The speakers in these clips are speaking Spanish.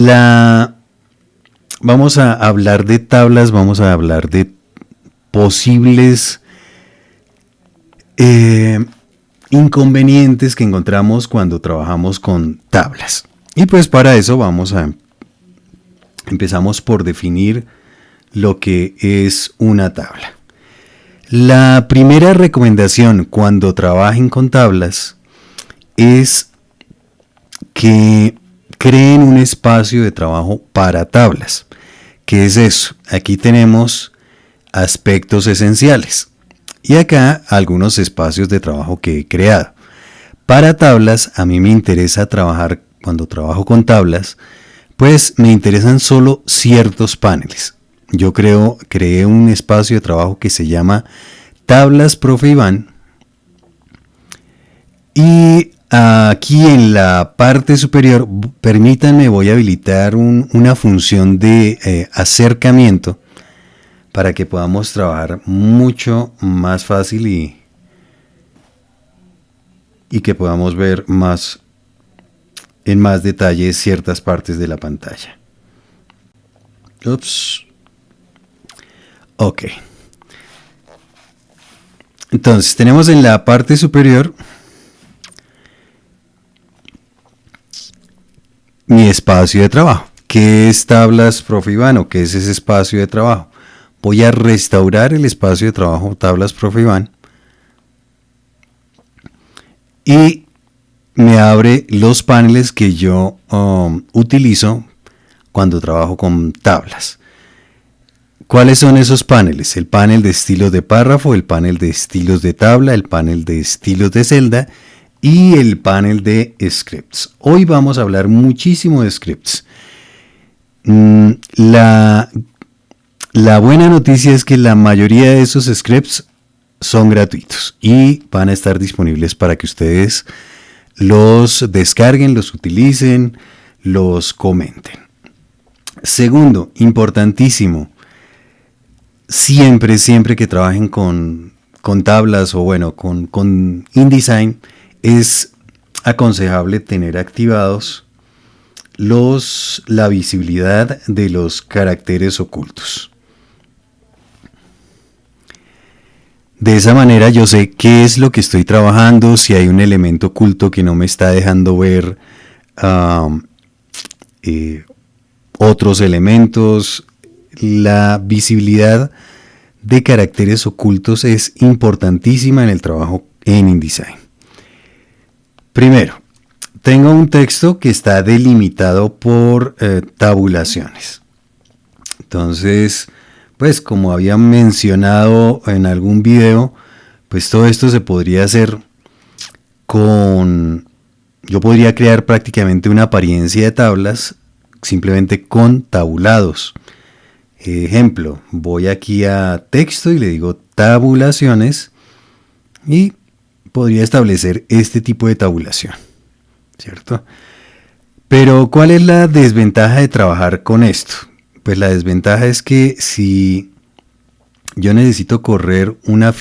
La, Vamos a hablar de tablas, vamos a hablar de posibles inconvenientes que encontramos cuando trabajamos con tablas. Y pues para eso empezamos por definir lo que es una tabla. La primera recomendación cuando trabajen con tablas es que creen un espacio de trabajo para tablas. ¿Qué es eso? Aquí tenemos aspectos esenciales y acá algunos espacios de trabajo que he creado. Para tablas, a mí me interesa trabajar, cuando trabajo con tablas, pues me interesan solo ciertos paneles. Yo creé un espacio de trabajo que se llama Tablas Profe Iván. Y aquí en la parte superior, permítanme, voy a habilitar una función de acercamiento para que podamos trabajar mucho más fácil y que podamos ver en más detalle ciertas partes de la pantalla. Ups. Ok. Entonces tenemos en la parte superior mi espacio de trabajo. ¿Qué es Tablas Profe Iván o qué es ese espacio de trabajo? Voy a restaurar el espacio de trabajo Tablas Profe Iván y me abre los paneles que yo utilizo cuando trabajo con tablas. ¿Cuáles son esos paneles? El panel de estilos de párrafo, el panel de estilos de tabla, el panel de estilos de celda y el panel de scripts. Hoy vamos a hablar muchísimo de scripts. La buena noticia es que la mayoría de esos scripts son gratuitos y van a estar disponibles para que ustedes los descarguen, los utilicen, los comenten. Segundo, importantísimo, siempre que trabajen con tablas o bueno, con InDesign, es aconsejable tener activados la visibilidad de los caracteres ocultos. De esa manera yo sé qué es lo que estoy trabajando, si hay un elemento oculto que no me está dejando ver otros elementos. La visibilidad de caracteres ocultos es importantísima en el trabajo en InDesign. Primero, tengo un texto que está delimitado por tabulaciones. Entonces, pues como había mencionado en algún video, pues todo esto se podría hacer yo podría crear prácticamente una apariencia de tablas simplemente con tabulados. Ejemplo, voy aquí a texto y le digo tabulaciones y podría establecer este tipo de tabulación, ¿cierto? Pero ¿cuál es la desventaja de trabajar con esto? Pues la desventaja es que si yo necesito correr una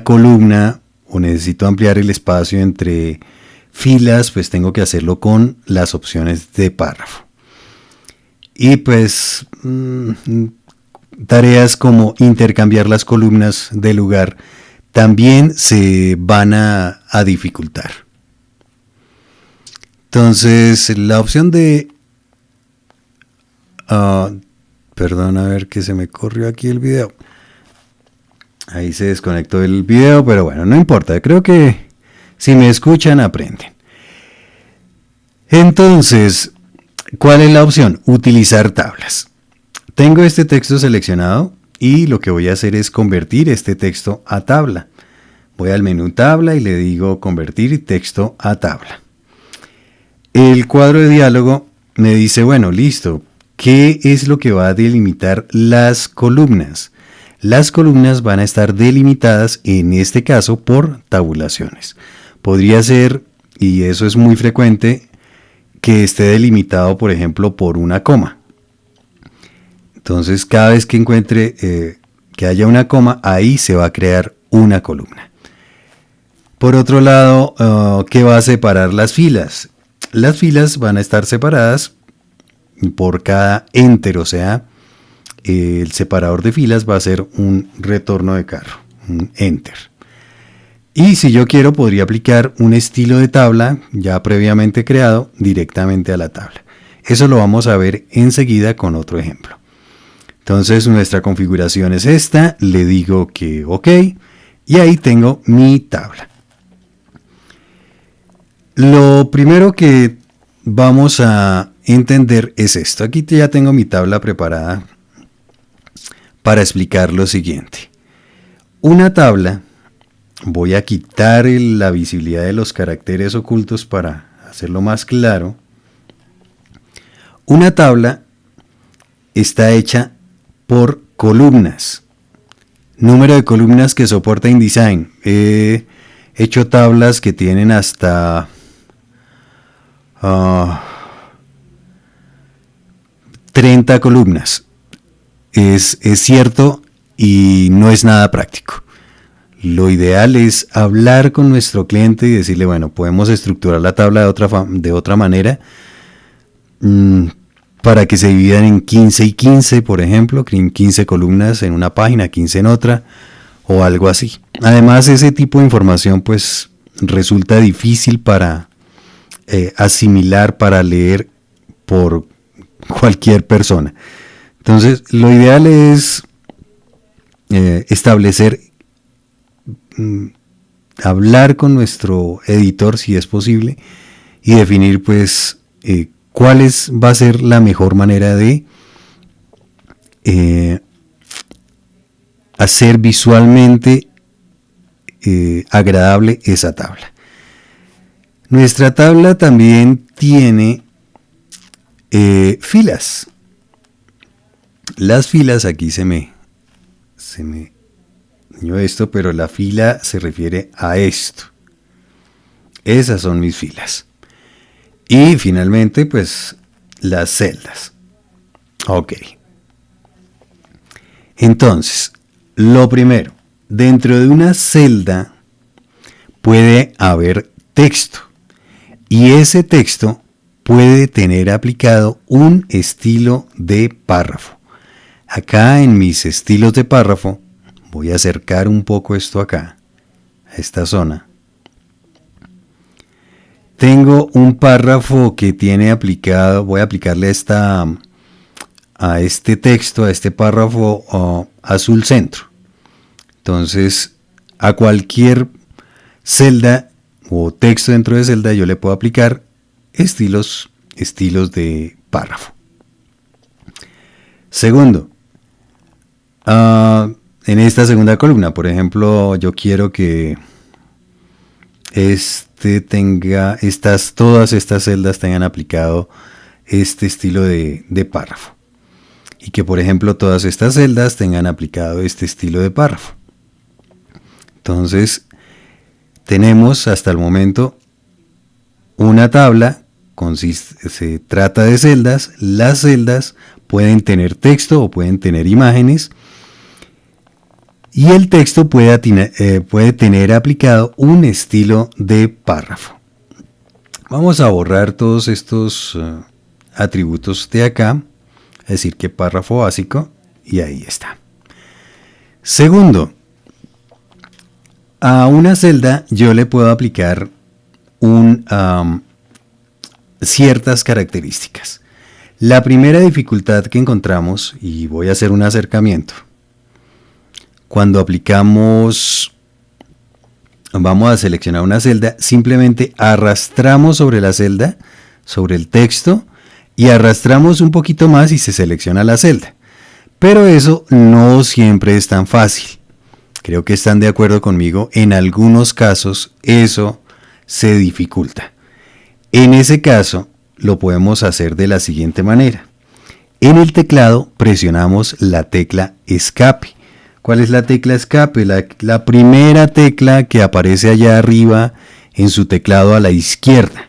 columna o necesito ampliar el espacio entre filas, pues tengo que hacerlo con las opciones de párrafo. Y pues tareas como intercambiar las columnas de lugar también se van a dificultar. Entonces la opción de perdón, a ver que se me corrió aquí el video. Ahí se desconectó el video, pero bueno, no importa. Creo que si me escuchan, aprenden. Entonces, ¿cuál es la opción? Utilizar tablas. Tengo este texto seleccionado y lo que voy a hacer es convertir este texto a tabla. Voy al menú tabla y le digo convertir texto a tabla. El cuadro de diálogo me dice, bueno, listo. ¿Qué es lo que va a delimitar las columnas? Las columnas van a estar delimitadas, en este caso, por tabulaciones. Podría ser, y eso es muy frecuente, que esté delimitado, por ejemplo, por una coma. Entonces, cada vez que encuentre que haya una coma, ahí se va a crear una columna. Por otro lado, ¿qué va a separar las filas? Las filas van a estar separadas por cada enter, o sea, el separador de filas va a ser un retorno de carro, un enter. Y si yo quiero, podría aplicar un estilo de tabla ya previamente creado directamente a la tabla. Eso lo vamos a ver enseguida con otro ejemplo. Entonces nuestra configuración es esta, le digo que OK y ahí tengo mi tabla. Lo primero que vamos a entender es esto. Aquí ya tengo mi tabla preparada para explicar lo siguiente. Una tabla, voy a quitar la visibilidad de los caracteres ocultos para hacerlo más claro. Una tabla está hecha por columnas. Número de columnas que soporta InDesign. He hecho tablas que tienen hasta 30 columnas. Es cierto y no es nada práctico. Lo ideal es hablar con nuestro cliente y decirle, bueno, podemos estructurar la tabla de otra manera para que se dividan en 15 y 15, por ejemplo, 15 columnas en una página, 15 en otra, o algo así. Además, ese tipo de información pues resulta difícil para asimilar, para leer por cualquier persona. Entonces, lo ideal es establecer, hablar con nuestro editor si es posible y definir pues cuál va a ser la mejor manera de hacer visualmente agradable esa tabla. Nuestra tabla también tiene filas. Las filas, aquí se me dañó esto, pero la fila se refiere a esto. Esas son mis filas. Y finalmente, pues, las celdas. Ok. Entonces, lo primero, dentro de una celda puede haber texto. Y ese texto puede tener aplicado un estilo de párrafo. Acá en mis estilos de párrafo, voy a acercar un poco esto acá, a esta zona. Tengo un párrafo que tiene aplicado, voy a aplicarle a este texto, a este párrafo azul centro. Entonces, a cualquier celda o texto dentro de celda yo le puedo aplicar estilos de párrafo. Segundo, en esta segunda columna, por ejemplo, yo quiero que todas estas celdas tengan aplicado este estilo de párrafo. Y que, por ejemplo, todas estas celdas tengan aplicado este estilo de párrafo. Entonces, tenemos hasta el momento una tabla, se trata de celdas. Las celdas pueden tener texto o pueden tener imágenes. Y el texto puede tener aplicado un estilo de párrafo. Vamos a borrar todos estos atributos de acá. Es decir, que párrafo básico. Y ahí está. Segundo, a una celda yo le puedo aplicar ciertas características. La primera dificultad que encontramos, y voy a hacer un acercamiento, cuando aplicamos, vamos a seleccionar una celda, simplemente arrastramos sobre la celda, sobre el texto, y arrastramos un poquito más y se selecciona la celda. Pero eso no siempre es tan fácil. Creo que están de acuerdo conmigo, en algunos casos eso se dificulta. En ese caso, lo podemos hacer de la siguiente manera. En el teclado presionamos la tecla escape. ¿Cuál es la tecla escape? La primera tecla que aparece allá arriba en su teclado a la izquierda.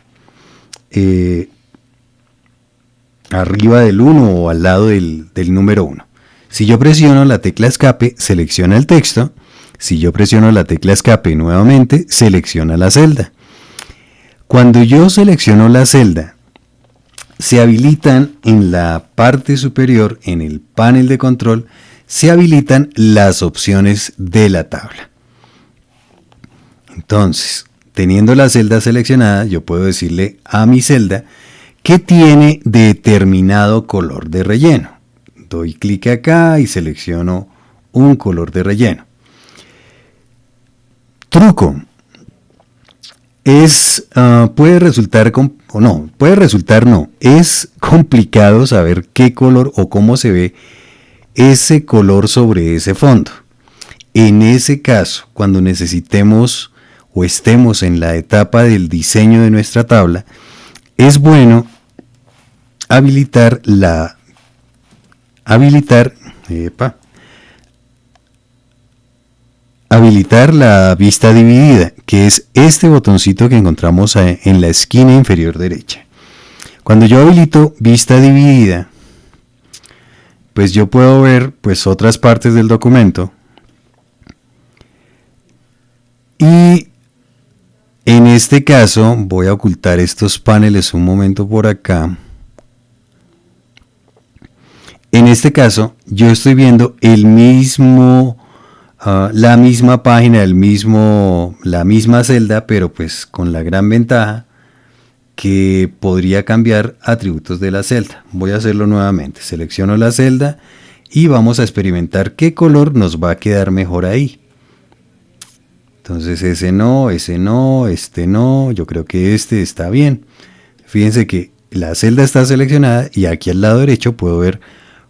Arriba del 1 o al lado del número 1. Si yo presiono la tecla escape, selecciona el texto. Si yo presiono la tecla escape nuevamente, selecciona la celda. Cuando yo selecciono la celda, se habilitan en la parte superior, en el panel de control, se habilitan las opciones de la tabla. Entonces, teniendo la celda seleccionada, yo puedo decirle a mi celda que tiene determinado color de relleno. Doy clic acá y selecciono un color de relleno. Truco. Puede resultar es complicado saber qué color o cómo se ve ese color sobre ese fondo. En ese caso, cuando necesitemos o estemos en la etapa del diseño de nuestra tabla, es bueno habilitar la vista dividida, que es este botoncito que encontramos en la esquina inferior derecha. Cuando yo habilito vista dividida, pues yo puedo ver pues otras partes del documento, y en este caso voy a ocultar estos paneles un momento por acá. En este caso yo estoy viendo el mismo la misma página, la misma celda, pero pues con la gran ventaja que podría cambiar atributos de la celda. Voy a hacerlo nuevamente. Selecciono la celda y vamos a experimentar qué color nos va a quedar mejor ahí. Entonces ese no, este no, yo creo que este está bien. Fíjense que la celda está seleccionada y aquí al lado derecho puedo ver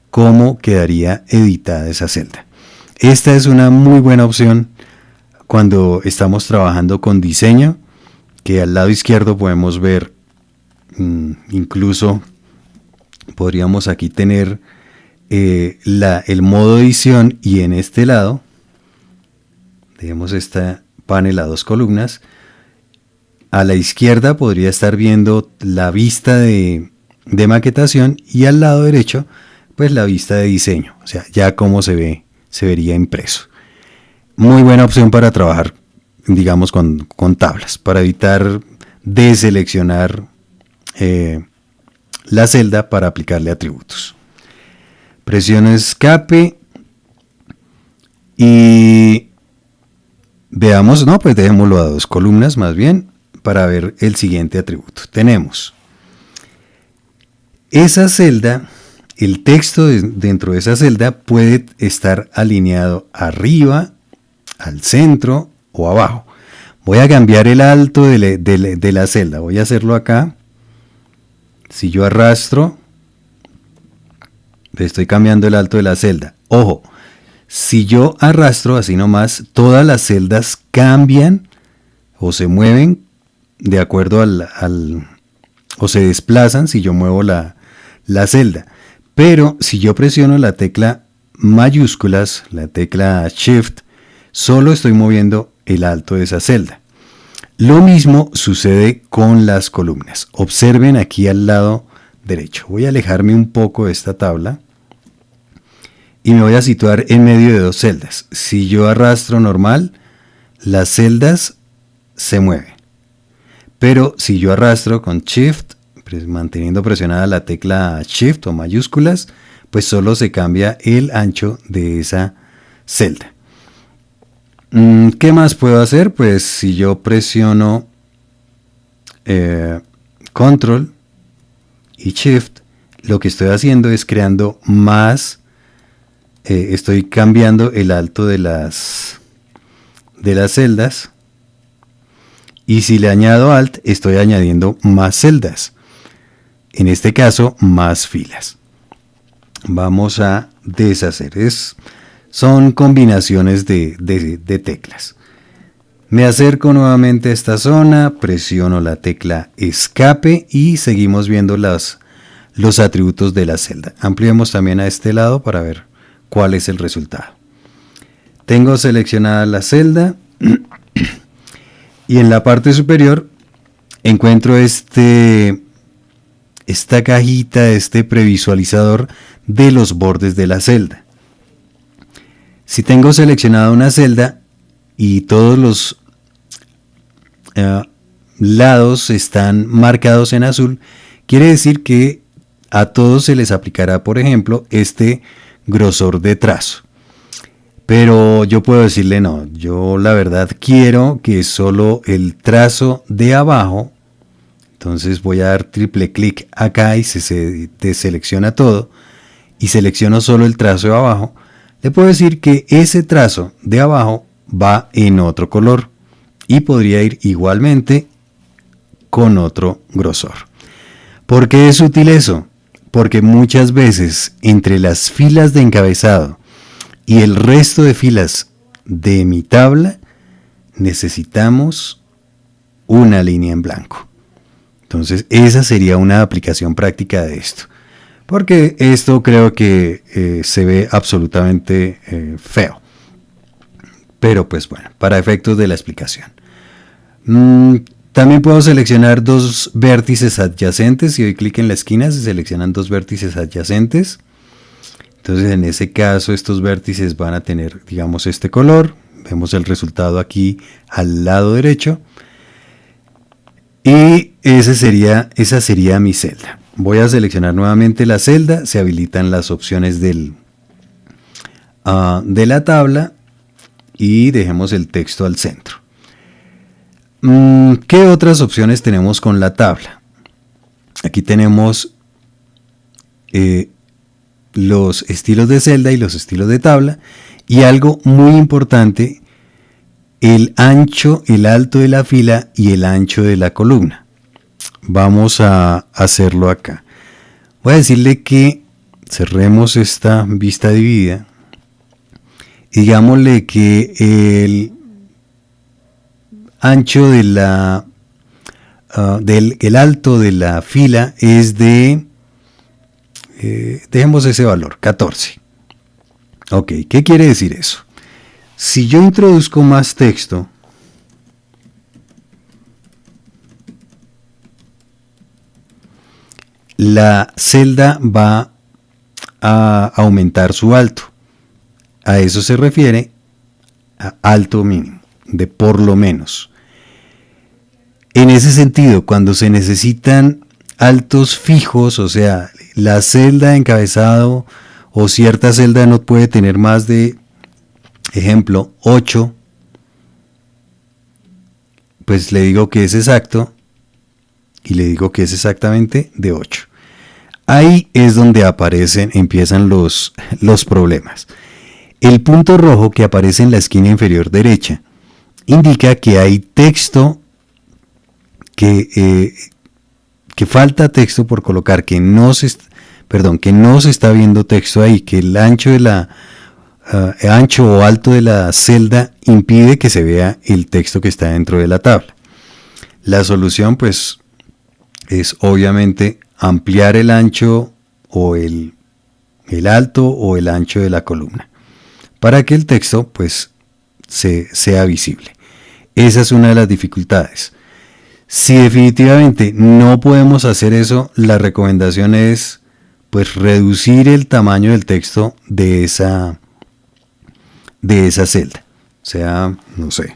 cómo quedaría editada esa celda. Esta es una muy buena opción cuando estamos trabajando con diseño, que al lado izquierdo podemos ver, incluso podríamos aquí tener el modo edición, y en este lado tenemos este panel a 2 columnas. A la izquierda podría estar viendo la vista de maquetación y al lado derecho pues la vista de diseño, o sea, ya cómo se vería impreso. Muy buena opción para trabajar, digamos, con tablas, para evitar deseleccionar la celda para aplicarle atributos. Presiono escape y veamos, no, pues dejémoslo a 2 columnas más bien para ver el siguiente atributo. Tenemos esa celda. El texto dentro de esa celda puede estar alineado arriba, al centro o abajo. Voy a cambiar el alto de la celda. Voy a hacerlo acá. Si yo arrastro, estoy cambiando el alto de la celda. Ojo, si yo arrastro así nomás, todas las celdas cambian o se mueven de acuerdo o se desplazan si yo muevo la celda. Pero si yo presiono la tecla mayúsculas, la tecla Shift, solo estoy moviendo el alto de esa celda. Lo mismo sucede con las columnas. Observen aquí al lado derecho. Voy a alejarme un poco de esta tabla y me voy a situar en medio de 2 celdas. Si yo arrastro normal, las celdas se mueven. Pero si yo arrastro con Shift, manteniendo presionada la tecla Shift o mayúsculas, pues solo se cambia el ancho de esa celda. ¿Qué más puedo hacer? Pues si yo presiono Control y Shift, lo que estoy haciendo es creando más, estoy cambiando el alto de las celdas, y si le añado Alt, estoy añadiendo más celdas. En este caso, más filas. Vamos a deshacer. Son combinaciones de teclas. Me acerco nuevamente a esta zona, presiono la tecla escape y seguimos viendo los atributos de la celda. Ampliemos también a este lado para ver cuál es el resultado. Tengo seleccionada la celda y en la parte superior encuentro esta cajita, este previsualizador de los bordes de la celda. Si tengo seleccionada una celda y todos lados están marcados en azul, quiere decir que a todos se les aplicará, por ejemplo, este grosor de trazo. Pero yo puedo decirle no, yo la verdad quiero que solo el trazo de abajo, entonces voy a dar triple clic acá y se deselecciona todo y selecciono solo el trazo de abajo. Le puedo decir que ese trazo de abajo va en otro color y podría ir igualmente con otro grosor. ¿Por qué es útil eso? Porque muchas veces entre las filas de encabezado y el resto de filas de mi tabla necesitamos una línea en blanco. Entonces esa sería una aplicación práctica de esto. Porque esto creo que se ve absolutamente feo. Pero pues bueno, para efectos de la explicación. También puedo seleccionar dos vértices adyacentes. Si doy clic en la esquina se seleccionan dos vértices adyacentes. Entonces en ese caso estos vértices van a tener, digamos, este color. Vemos el resultado aquí al lado derecho. Y esa sería mi celda. Voy a seleccionar nuevamente la celda. Se habilitan las opciones de la tabla. Y dejemos el texto al centro. ¿Qué otras opciones tenemos con la tabla? Aquí tenemos los estilos de celda y los estilos de tabla. Y algo muy importante, el ancho, el alto de la fila y el ancho de la columna. Vamos a hacerlo acá. Voy a decirle que cerremos esta vista dividida. Digámosle que el ancho de el alto de la fila es de, dejemos ese valor, 14. Ok, ¿qué quiere decir eso? Si yo introduzco más texto, la celda va a aumentar su alto. A eso se refiere a alto mínimo, de por lo menos. En ese sentido, cuando se necesitan altos fijos, o sea, la celda de encabezado o cierta celda no puede tener más de, ejemplo, 8, pues le digo que es exacto y le digo que es exactamente de 8. Ahí es donde empiezan los problemas. El punto rojo que aparece en la esquina inferior derecha indica que hay texto, que falta texto por colocar, que no se está viendo texto ahí, que el ancho ancho o alto de la celda impide que se vea el texto que está dentro de la tabla. La solución pues es obviamente ampliar el ancho o el alto o el ancho de la columna para que el texto pues sea visible. Esa es una de las dificultades. Si definitivamente no podemos hacer eso, la recomendación es pues reducir el tamaño del texto de esa celda. O sea, no sé,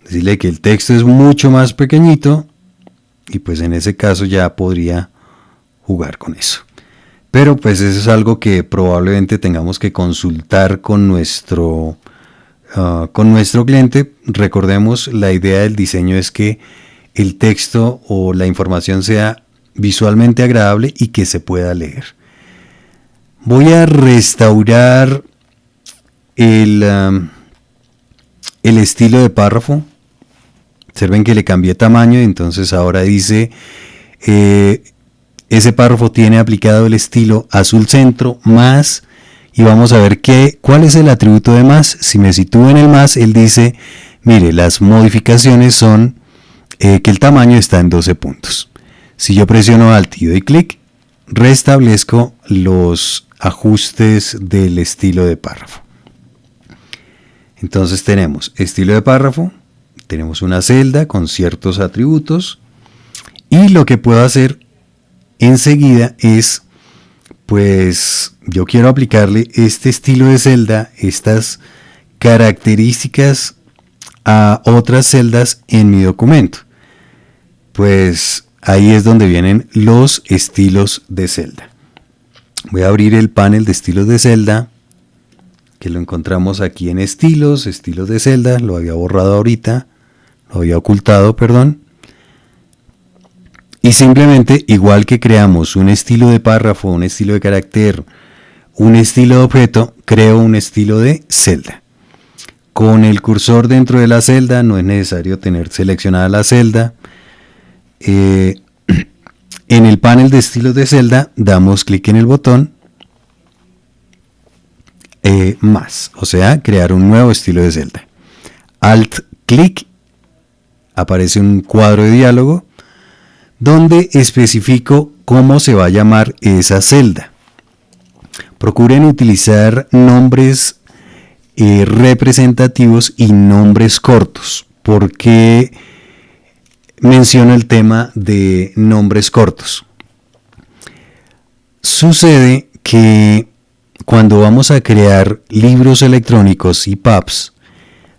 decirle que el texto es mucho más pequeñito y pues en ese caso ya podría jugar con eso. Pero pues eso es algo que probablemente tengamos que consultar con nuestro cliente. Recordemos, la idea del diseño es que el texto o la información sea visualmente agradable y que se pueda leer. Voy a restaurar el estilo de párrafo. Observen que le cambié tamaño y entonces ahora dice ese párrafo tiene aplicado el estilo azul centro más, y vamos a ver cuál es el atributo de más. Si me sitúo en el más, él dice, mire, las modificaciones son que el tamaño está en 12 puntos. Si yo presiono Alt y doy clic, restablezco los ajustes del estilo de párrafo. Entonces tenemos estilo de párrafo, tenemos una celda con ciertos atributos, y lo que puedo hacer enseguida es, pues yo quiero aplicarle este estilo de celda, estas características a otras celdas en mi documento. pues ahí es donde vienen los estilos de celda. Voy a abrir el panel de estilos de celda, que lo encontramos aquí en estilos de celda. Lo había borrado ahorita, lo había ocultado, perdón. Y simplemente, igual que creamos un estilo de párrafo, un estilo de carácter, un estilo de objeto, creo un estilo de celda. Con el cursor dentro de la celda, no es necesario tener seleccionada la celda. En el panel de estilos de celda, damos clic en el botón más, o sea, crear un nuevo estilo de celda. Alt clic, aparece un cuadro de diálogo donde especifico cómo se va a llamar esa celda. Procuren utilizar nombres representativos y nombres cortos. ¿Por qué menciono el tema de nombres cortos? Sucede que cuando vamos a crear libros electrónicos y EPUBs,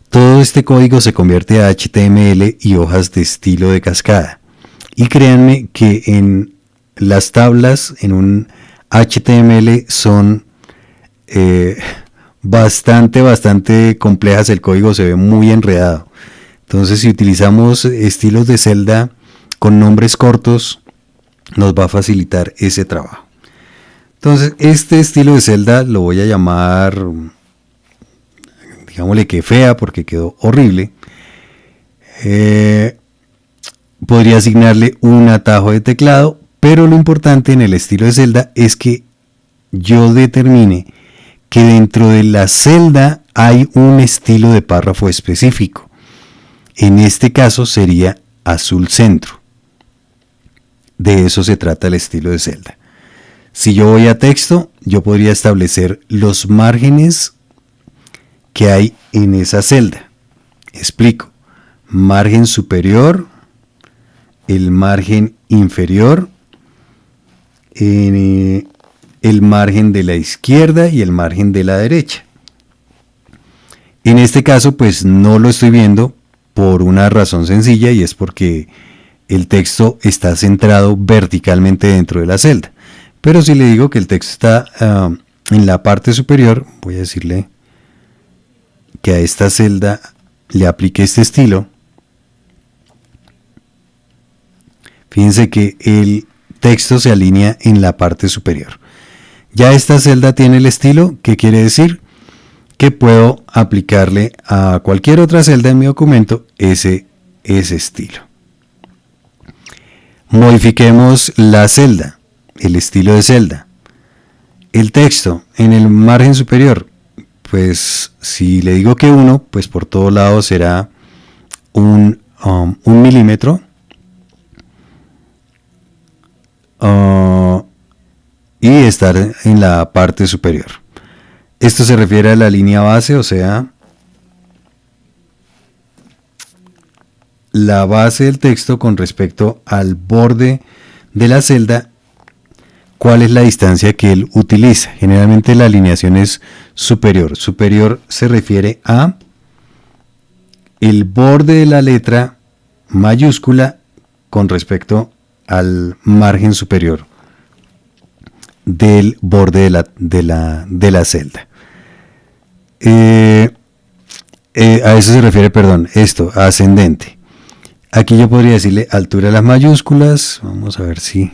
todo este código se convierte a HTML y hojas de estilo de cascada. Y créanme que en las tablas, en un HTML, son bastante complejas. El código se ve muy enredado. Entonces, si utilizamos estilos de celda con nombres cortos, nos va a facilitar ese trabajo. Entonces, este estilo de celda lo voy a llamar, digámosle que fea, porque quedó horrible. Podría asignarle un atajo de teclado, pero lo importante en el estilo de celda es que yo determine que dentro de la celda hay un estilo de párrafo específico. En este caso sería azul centro. De eso se trata el estilo de celda. Si yo voy a texto, yo podría establecer los márgenes que hay en esa celda. Explico. Margen superior, el margen inferior, el margen de la izquierda y el margen de la derecha. En este caso, pues no lo estoy viendo por una razón sencilla, y es porque el texto está centrado verticalmente dentro de la celda. Pero si le digo que el texto está en la parte superior, voy a decirle que a esta celda le aplique este estilo. Fíjense que el texto se alinea en la parte superior. Ya esta celda tiene el estilo, que quiere decir que puedo aplicarle a cualquier otra celda en mi documento ese estilo. Modifiquemos la celda, el estilo de celda. El texto en el margen superior, pues si le digo que 1, pues por todos lados será un milímetro. Y estar en la parte superior. Esto se refiere a la línea base, o sea, la base del texto con respecto al borde de la celda. ¿Cuál es la distancia que él utiliza? Generalmente la alineación es superior. Superior se refiere a el borde de la letra mayúscula con respecto al margen superior del borde de la celda. A eso se refiere, esto, ascendente. Aquí yo podría decirle altura de las mayúsculas. Vamos a ver si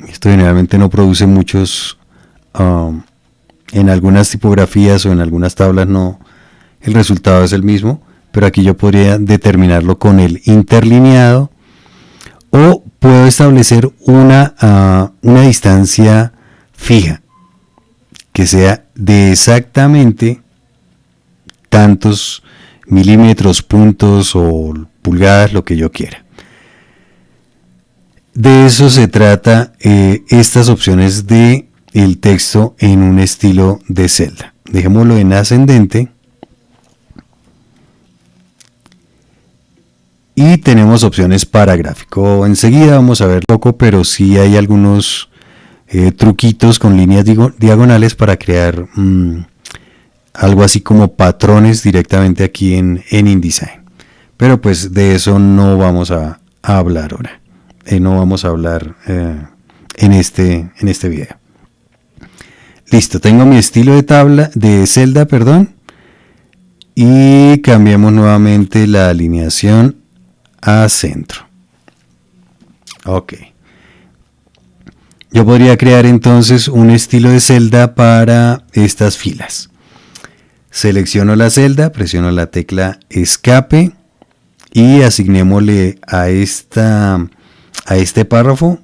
esto generalmente no produce muchos, en algunas tipografías o en algunas tablas no, el resultado es el mismo, pero aquí yo podría determinarlo con el interlineado, o puedo establecer una distancia fija que sea de exactamente tantos milímetros, puntos o pulgadas, lo que yo quiera. De eso se trata estas opciones de el texto en un estilo de celda. Dejémoslo en ascendente. Y tenemos opciones para gráfico. Enseguida vamos a ver poco, pero sí hay algunos truquitos con líneas diagonales para crear algo así como patrones directamente aquí en InDesign. pero pues de eso no vamos a hablar ahora. No vamos a hablar en este video. Listo, tengo mi estilo de tabla, de celda, perdón. Y cambiamos nuevamente la alineación a centro. Ok. Yo podría crear entonces un estilo de celda para estas filas. Selecciono la celda, presiono la tecla escape y asignémosle a este párrafo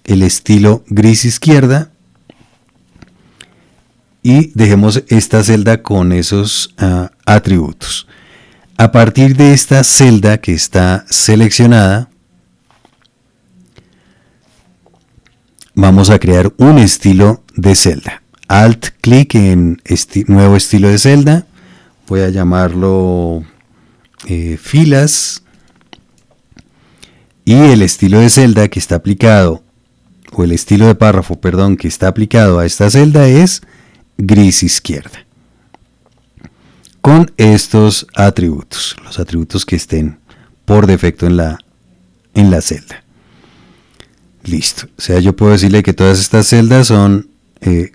el estilo gris izquierda y dejemos esta celda con esos atributos. A partir de esta celda que está seleccionada, vamos a crear un estilo de celda. Alt clic en nuevo estilo de celda. Voy a llamarlo filas. Y el estilo de celda que está aplicado, o el estilo de párrafo, perdón, que está aplicado a esta celda es gris izquierda. Con estos atributos, los atributos que estén por defecto en la celda. Listo. O sea, yo puedo decirle que todas estas celdas son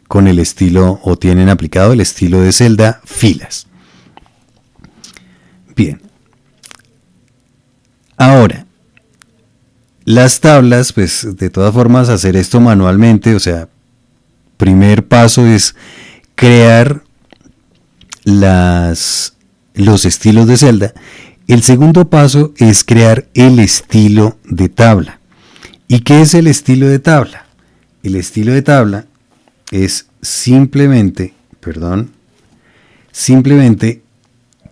con el estilo o tienen aplicado el estilo de celda filas. Bien. Ahora, las tablas, pues de todas formas hacer esto manualmente, o sea, primer paso es crear los estilos de celda. El segundo paso es crear el estilo de tabla. ¿Y qué es el estilo de tabla? El estilo de tabla es simplemente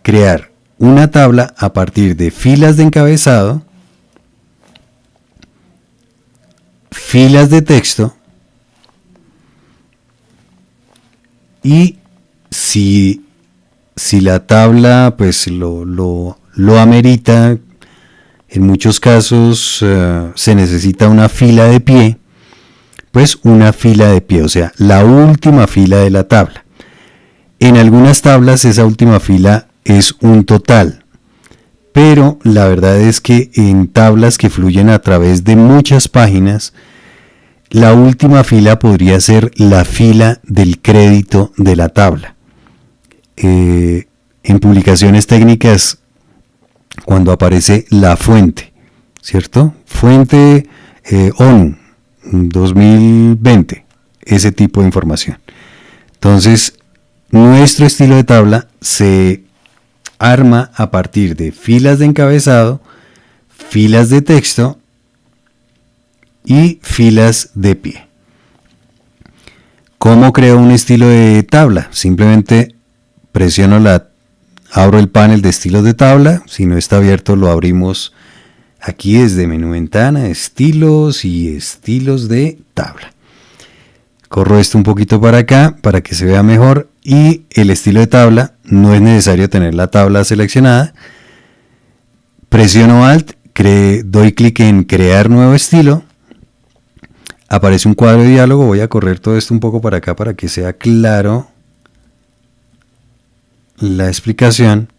crear una tabla a partir de filas de encabezado, filas de texto y si la tabla pues lo amerita, en muchos casos se necesita una fila de pie, pues una fila de pie, o sea, la última fila de la tabla. En algunas tablas esa última fila es un total, pero la verdad es que en tablas que fluyen a través de muchas páginas, la última fila podría ser la fila del crédito de la tabla. En publicaciones técnicas, cuando aparece la fuente, ¿cierto? Fuente ONU 2020, ese tipo de información. Entonces, nuestro estilo de tabla se arma a partir de filas de encabezado, filas de texto y filas de pie. ¿Cómo creo un estilo de tabla? Simplemente abro el panel de estilos de tabla. Si no está abierto, lo abrimos aquí desde menú ventana, estilos y estilos de tabla. Corro esto un poquito para acá para que se vea mejor. Y el estilo de tabla, no es necesario tener la tabla seleccionada. Presiono Alt, doy clic en crear nuevo estilo. Aparece un cuadro de diálogo. Voy a correr todo esto un poco para acá para que sea claro la explicación.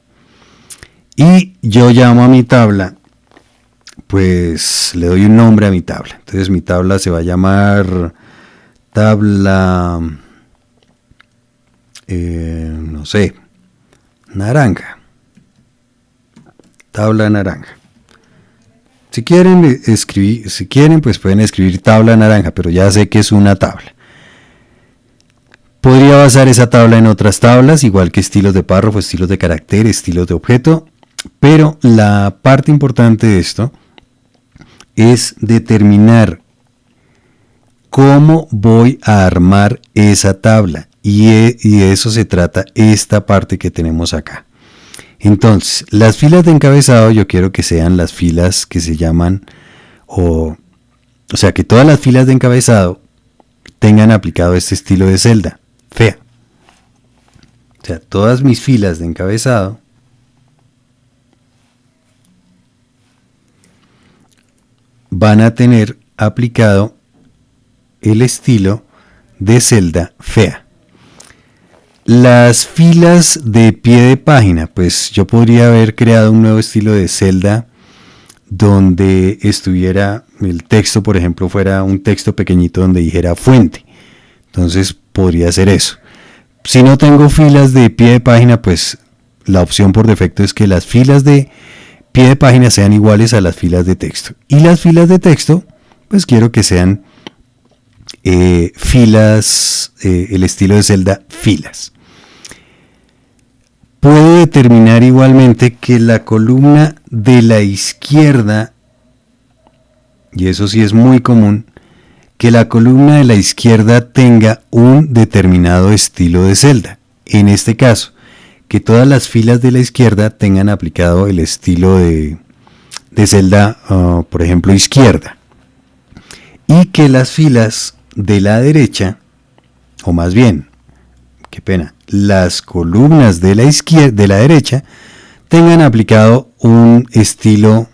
Y yo llamo a mi tabla, pues le doy un nombre a mi tabla. Entonces mi tabla se va a llamar tabla, no sé, naranja. Tabla naranja. Si quieren, pues pueden escribir tabla naranja, pero ya sé que es una tabla. Podría basar esa tabla en otras tablas, igual que estilos de párrafo, estilos de carácter, estilos de objeto, pero la parte importante de esto es determinar cómo voy a armar esa tabla, y de eso se trata esta parte que tenemos acá. Entonces, las filas de encabezado yo quiero que sean las filas que se llaman, o sea, que todas las filas de encabezado tengan aplicado este estilo de celda, fea. O sea, todas mis filas de encabezado van a tener aplicado el estilo de celda fea. Las filas de pie de página, pues yo podría haber creado un nuevo estilo de celda donde estuviera el texto, por ejemplo, fuera un texto pequeñito donde dijera fuente. Entonces podría hacer eso. Si no tengo filas de pie de página, pues la opción por defecto es que las filas de pie de página sean iguales a las filas de texto. Y las filas de texto, pues quiero que sean filas, el estilo de celda filas. Puedo determinar igualmente que la columna de la izquierda, y eso sí es muy común, que la columna de la izquierda tenga un determinado estilo de celda. En este caso, que todas las filas de la izquierda tengan aplicado el estilo de celda, por ejemplo, izquierda. Y que las filas de la derecha, o más bien, qué pena, las columnas de la izquierda, de la derecha, tengan aplicado un estilo,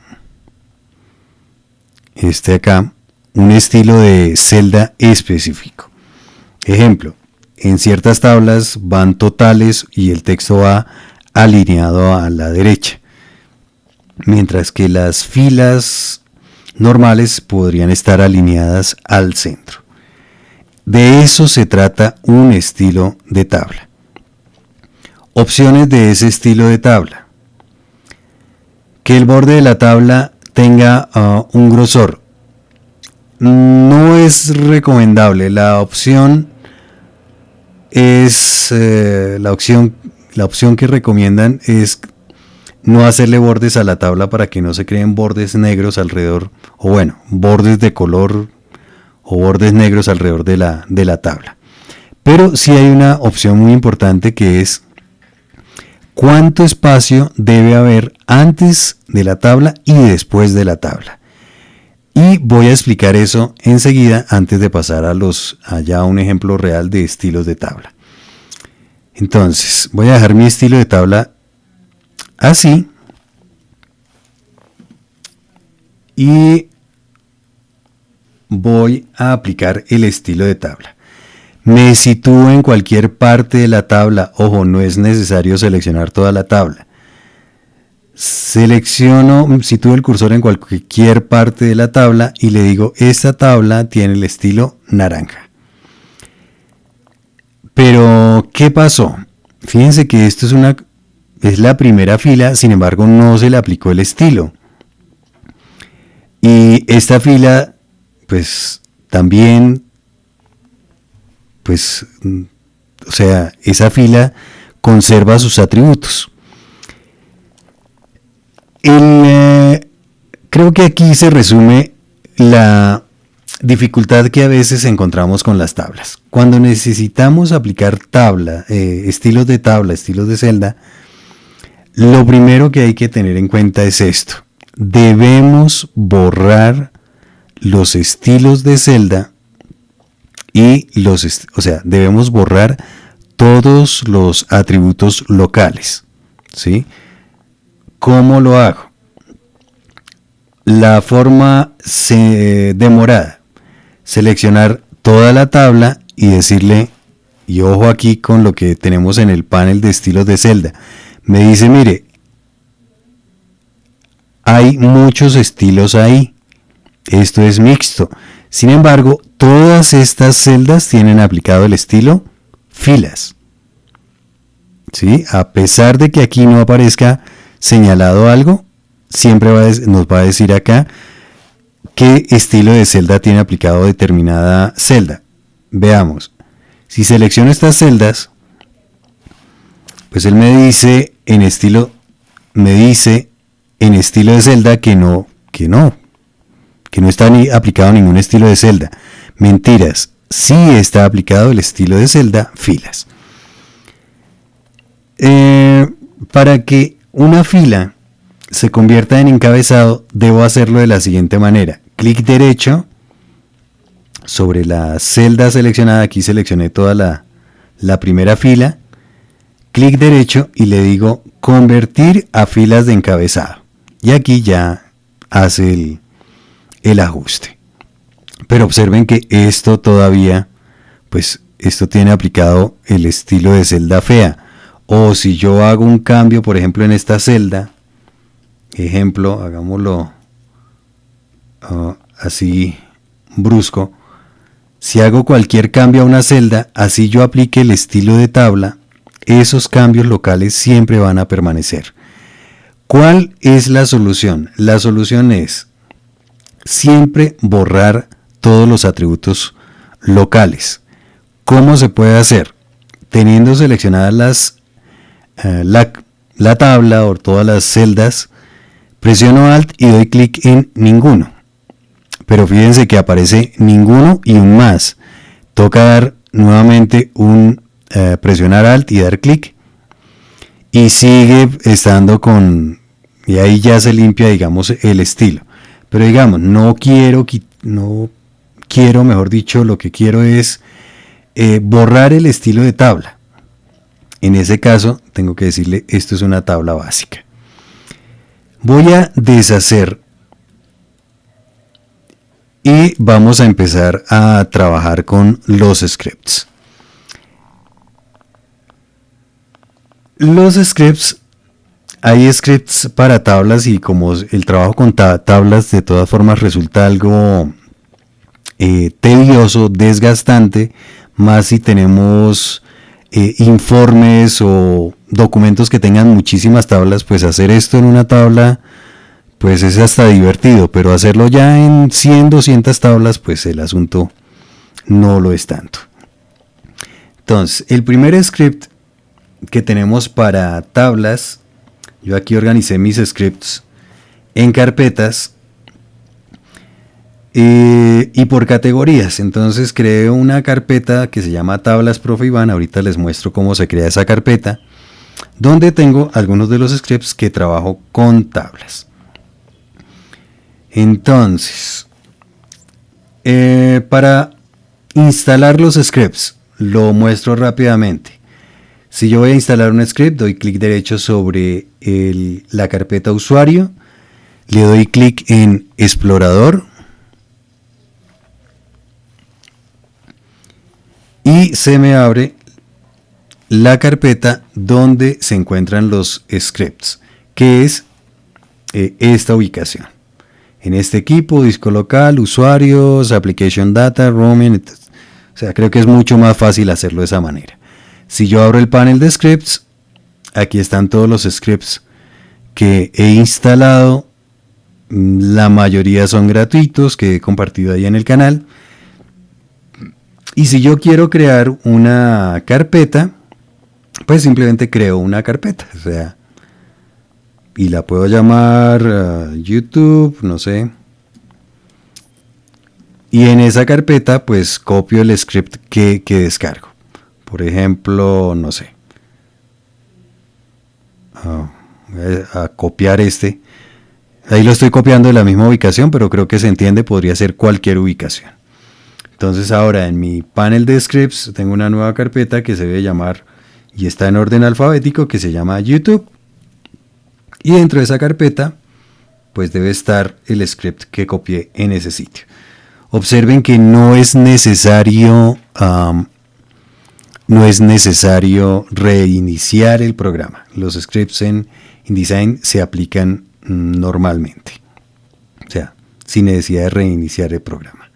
un estilo de celda específico. Ejemplo, en ciertas tablas van totales y el texto va alineado a la derecha, mientras que las filas normales podrían estar alineadas al centro. De eso se trata un estilo de tabla. Opciones de ese estilo de tabla: que el borde de la tabla tenga un grosor. No es recomendable. La opción es la opción que recomiendan es no hacerle bordes a la tabla para que no se creen bordes negros alrededor, o bueno, bordes de color o bordes negros alrededor de la tabla. Pero sí hay una opción muy importante, que es cuánto espacio debe haber antes de la tabla y después de la tabla. Y voy a explicar eso enseguida, antes de pasar a un ejemplo real de estilos de tabla. Entonces, voy a dejar mi estilo de tabla así. Y voy a aplicar el estilo de tabla. Me sitúo en cualquier parte de la tabla. Ojo, no es necesario seleccionar toda la tabla. Sitúo el cursor en cualquier parte de la tabla y le digo, esta tabla tiene el estilo naranja. Pero, ¿qué pasó? Fíjense que esto es la primera fila, sin embargo no se le aplicó el estilo. Y esta fila, pues también, esa fila conserva sus atributos. Creo que aquí se resume la dificultad que a veces encontramos con las tablas. Cuando necesitamos aplicar estilos de tabla, estilos de celda, lo primero que hay que tener en cuenta es esto: debemos borrar los estilos de celda y debemos borrar todos los atributos locales, ¿sí? ¿Cómo lo hago? La forma demorada: seleccionar toda la tabla y decirle, y ojo aquí con lo que tenemos en el panel de estilos de celda, me dice, mire, hay muchos estilos ahí, esto es mixto. Sin embargo, todas estas celdas tienen aplicado el estilo filas, ¿sí? A pesar de que aquí no aparezca señalado algo, siempre nos va a decir acá qué estilo de celda tiene aplicado determinada celda. Veamos, si selecciono estas celdas, pues él me dice en estilo de celda que no está ni aplicado ningún estilo de celda. Mentiras, sí está aplicado el estilo de celda filas. Para que una fila se convierta en encabezado, debo hacerlo de la siguiente manera: clic derecho sobre la celda seleccionada. Aquí seleccioné toda la primera fila. Clic derecho y le digo convertir a filas de encabezado. Y aquí ya hace el ajuste. Pero observen que esto todavía pues esto tiene aplicado el estilo de celda fea. O si yo hago un cambio, por ejemplo, en esta celda, ejemplo, hagámoslo así brusco. Si hago cualquier cambio a una celda, así yo aplique el estilo de tabla, esos cambios locales siempre van a permanecer. ¿Cuál es la solución? La solución es siempre borrar todos los atributos locales. ¿Cómo se puede hacer? Teniendo seleccionadas la tabla o todas las celdas, presiono Alt y doy clic en ninguno. Pero fíjense que aparece ninguno y un más. Toca dar nuevamente presionar Alt y dar clic. Y sigue estando y ahí ya se limpia, digamos, el estilo. Pero digamos, no quiero, mejor dicho, lo que quiero es borrar el estilo de tabla. En ese caso, tengo que decirle, esto es una tabla básica. Voy a deshacer y vamos a empezar a trabajar con los scripts. Los scripts, hay scripts para tablas y como el trabajo con tablas de todas formas resulta algo tedioso, desgastante, más si tenemos informes o documentos que tengan muchísimas tablas, pues hacer esto en una tabla pues es hasta divertido, pero hacerlo ya en 100, 200 tablas, pues el asunto no lo es tanto. Entonces, el primer script que tenemos para tablas, yo aquí organicé mis scripts en carpetas y por categorías. Entonces creé una carpeta que se llama Tablas Profe Iván. Ahorita les muestro cómo se crea esa carpeta, donde tengo algunos de los scripts que trabajo con tablas. Entonces, para instalar los scripts, lo muestro rápidamente. Si yo voy a instalar un script, doy clic derecho sobre la carpeta usuario, le doy clic en explorador y se me abre la carpeta donde se encuentran los scripts, que es esta ubicación. En este equipo, disco local, usuarios, application data, roaming, o sea, creo que es mucho más fácil hacerlo de esa manera. Si yo abro el panel de scripts, aquí están todos los scripts que he instalado. La mayoría son gratuitos, que he compartido ahí en el canal. Y si yo quiero crear una carpeta, pues simplemente creo una carpeta, o sea, y la puedo llamar YouTube, no sé. Y en esa carpeta pues copio el script que descargo. Por ejemplo, no sé. Voy a copiar este. Ahí lo estoy copiando de la misma ubicación, pero creo que se entiende, podría ser cualquier ubicación. Entonces ahora en mi panel de scripts tengo una nueva carpeta que se debe llamar, y está en orden alfabético, que se llama YouTube. Y dentro de esa carpeta pues debe estar el script que copié en ese sitio. Observen que no es necesario reiniciar el programa. Los scripts en InDesign se aplican normalmente, o sea, sin necesidad de reiniciar el programa.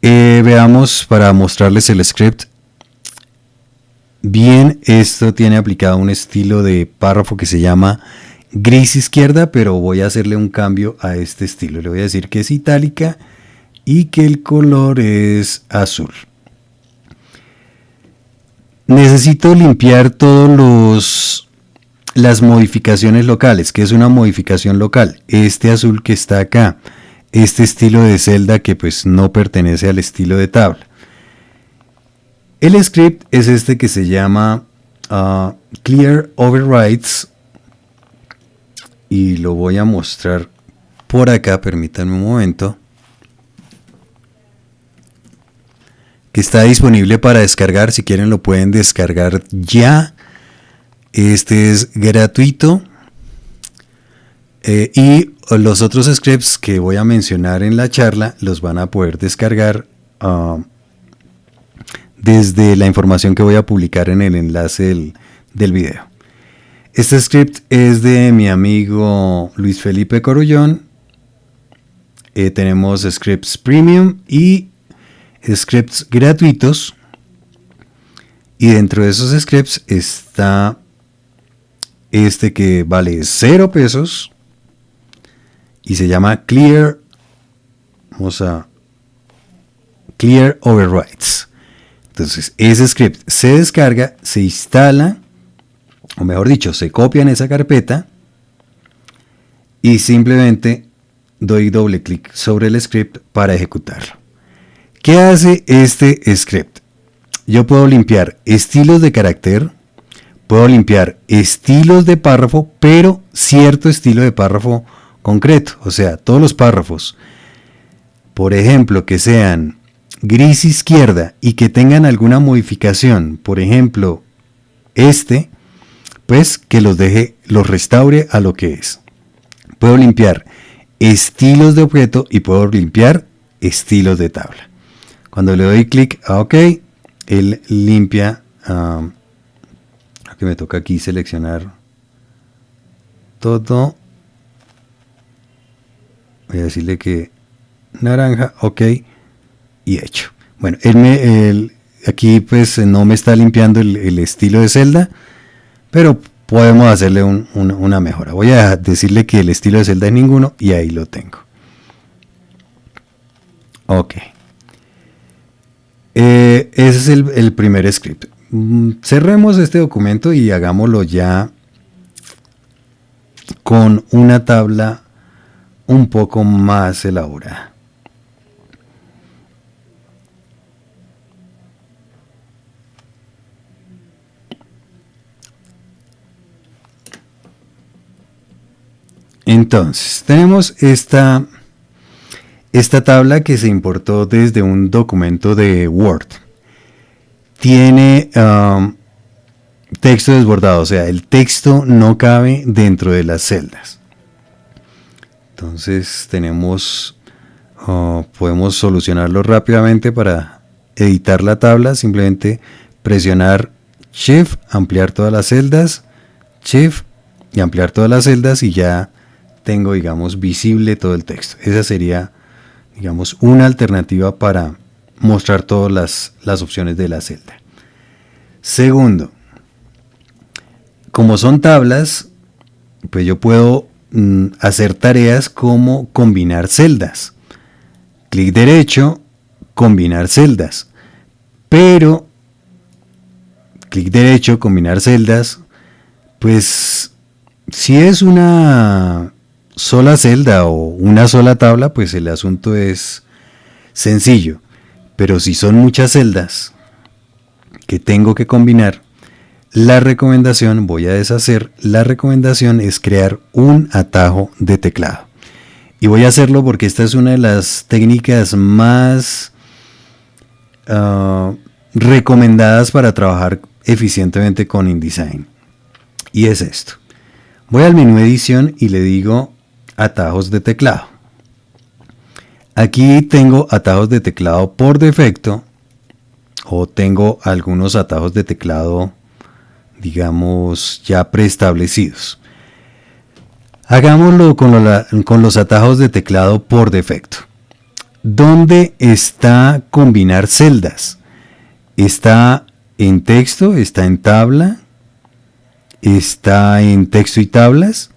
Veamos para mostrarles el script. Bien, esto tiene aplicado un estilo de párrafo que se llama gris izquierda, pero voy a hacerle un cambio a este estilo. Le voy a decir que es itálica y que el color es azul. Necesito limpiar todas las modificaciones locales. ¿Qué es una modificación local? Este azul que está acá, este estilo de celda que pues no pertenece al estilo de tabla. El script es este que se llama Clear Overrides y lo voy a mostrar por acá, permítanme un momento, que está disponible para descargar. Si quieren lo pueden descargar ya. Este es gratuito. Y los otros scripts que voy a mencionar en la charla los van a poder descargar desde la información que voy a publicar en el enlace del video. Este script es de mi amigo Luis Felipe Corullón. Tenemos scripts premium y scripts gratuitos. Y dentro de esos scripts está este que vale 0 pesos y se llama Clear Overrides. Entonces ese script se descarga, se instala, o mejor dicho, se copia en esa carpeta y simplemente doy doble clic sobre el script para ejecutarlo. ¿Qué hace este script? Yo puedo limpiar estilos de carácter, puedo limpiar estilos de párrafo, pero cierto estilo de párrafo concreto. O sea, todos los párrafos, por ejemplo, que sean gris izquierda y que tengan alguna modificación, por ejemplo, pues que los restaure a lo que es. Puedo limpiar estilos de objeto y puedo limpiar estilos de tabla. Cuando le doy clic a OK, él limpia. Que me toca aquí seleccionar todo. Voy a decirle que naranja, OK, y hecho. Bueno, aquí pues no me está limpiando el estilo de celda, pero podemos hacerle una mejora. Voy a decirle que el estilo de celda es ninguno y ahí lo tengo. OK. Ese es el primer script. Cerremos este documento y hagámoslo ya con una tabla un poco más elaborada. Entonces, tenemos esta tabla que se importó desde un documento de Word. Tiene texto desbordado, o sea, el texto no cabe dentro de las celdas. Entonces podemos solucionarlo rápidamente. Para editar la tabla, simplemente presionar Shift, ampliar todas las celdas, Shift y ampliar todas las celdas y ya tengo, digamos, visible todo el texto. Esa sería, digamos, una alternativa para mostrar todas las opciones de la celda. Segundo, como son tablas, pues yo puedo hacer tareas como combinar celdas. Clic derecho, combinar celdas. Pero, clic derecho, combinar celdas, pues si es una sola celda o una sola tabla, pues el asunto es sencillo. Pero si son muchas celdas que tengo que combinar, voy a deshacer, la recomendación es crear un atajo de teclado. Y voy a hacerlo porque esta es una de las técnicas más recomendadas para trabajar eficientemente con InDesign. Y es esto. Voy al menú edición y le digo atajos de teclado. Aquí tengo atajos de teclado por defecto, o tengo algunos atajos de teclado, digamos, ya preestablecidos. Hagámoslo con los atajos de teclado por defecto. ¿Dónde está combinar celdas? ¿Está en texto? ¿Está en tabla? ¿Está en texto y tablas?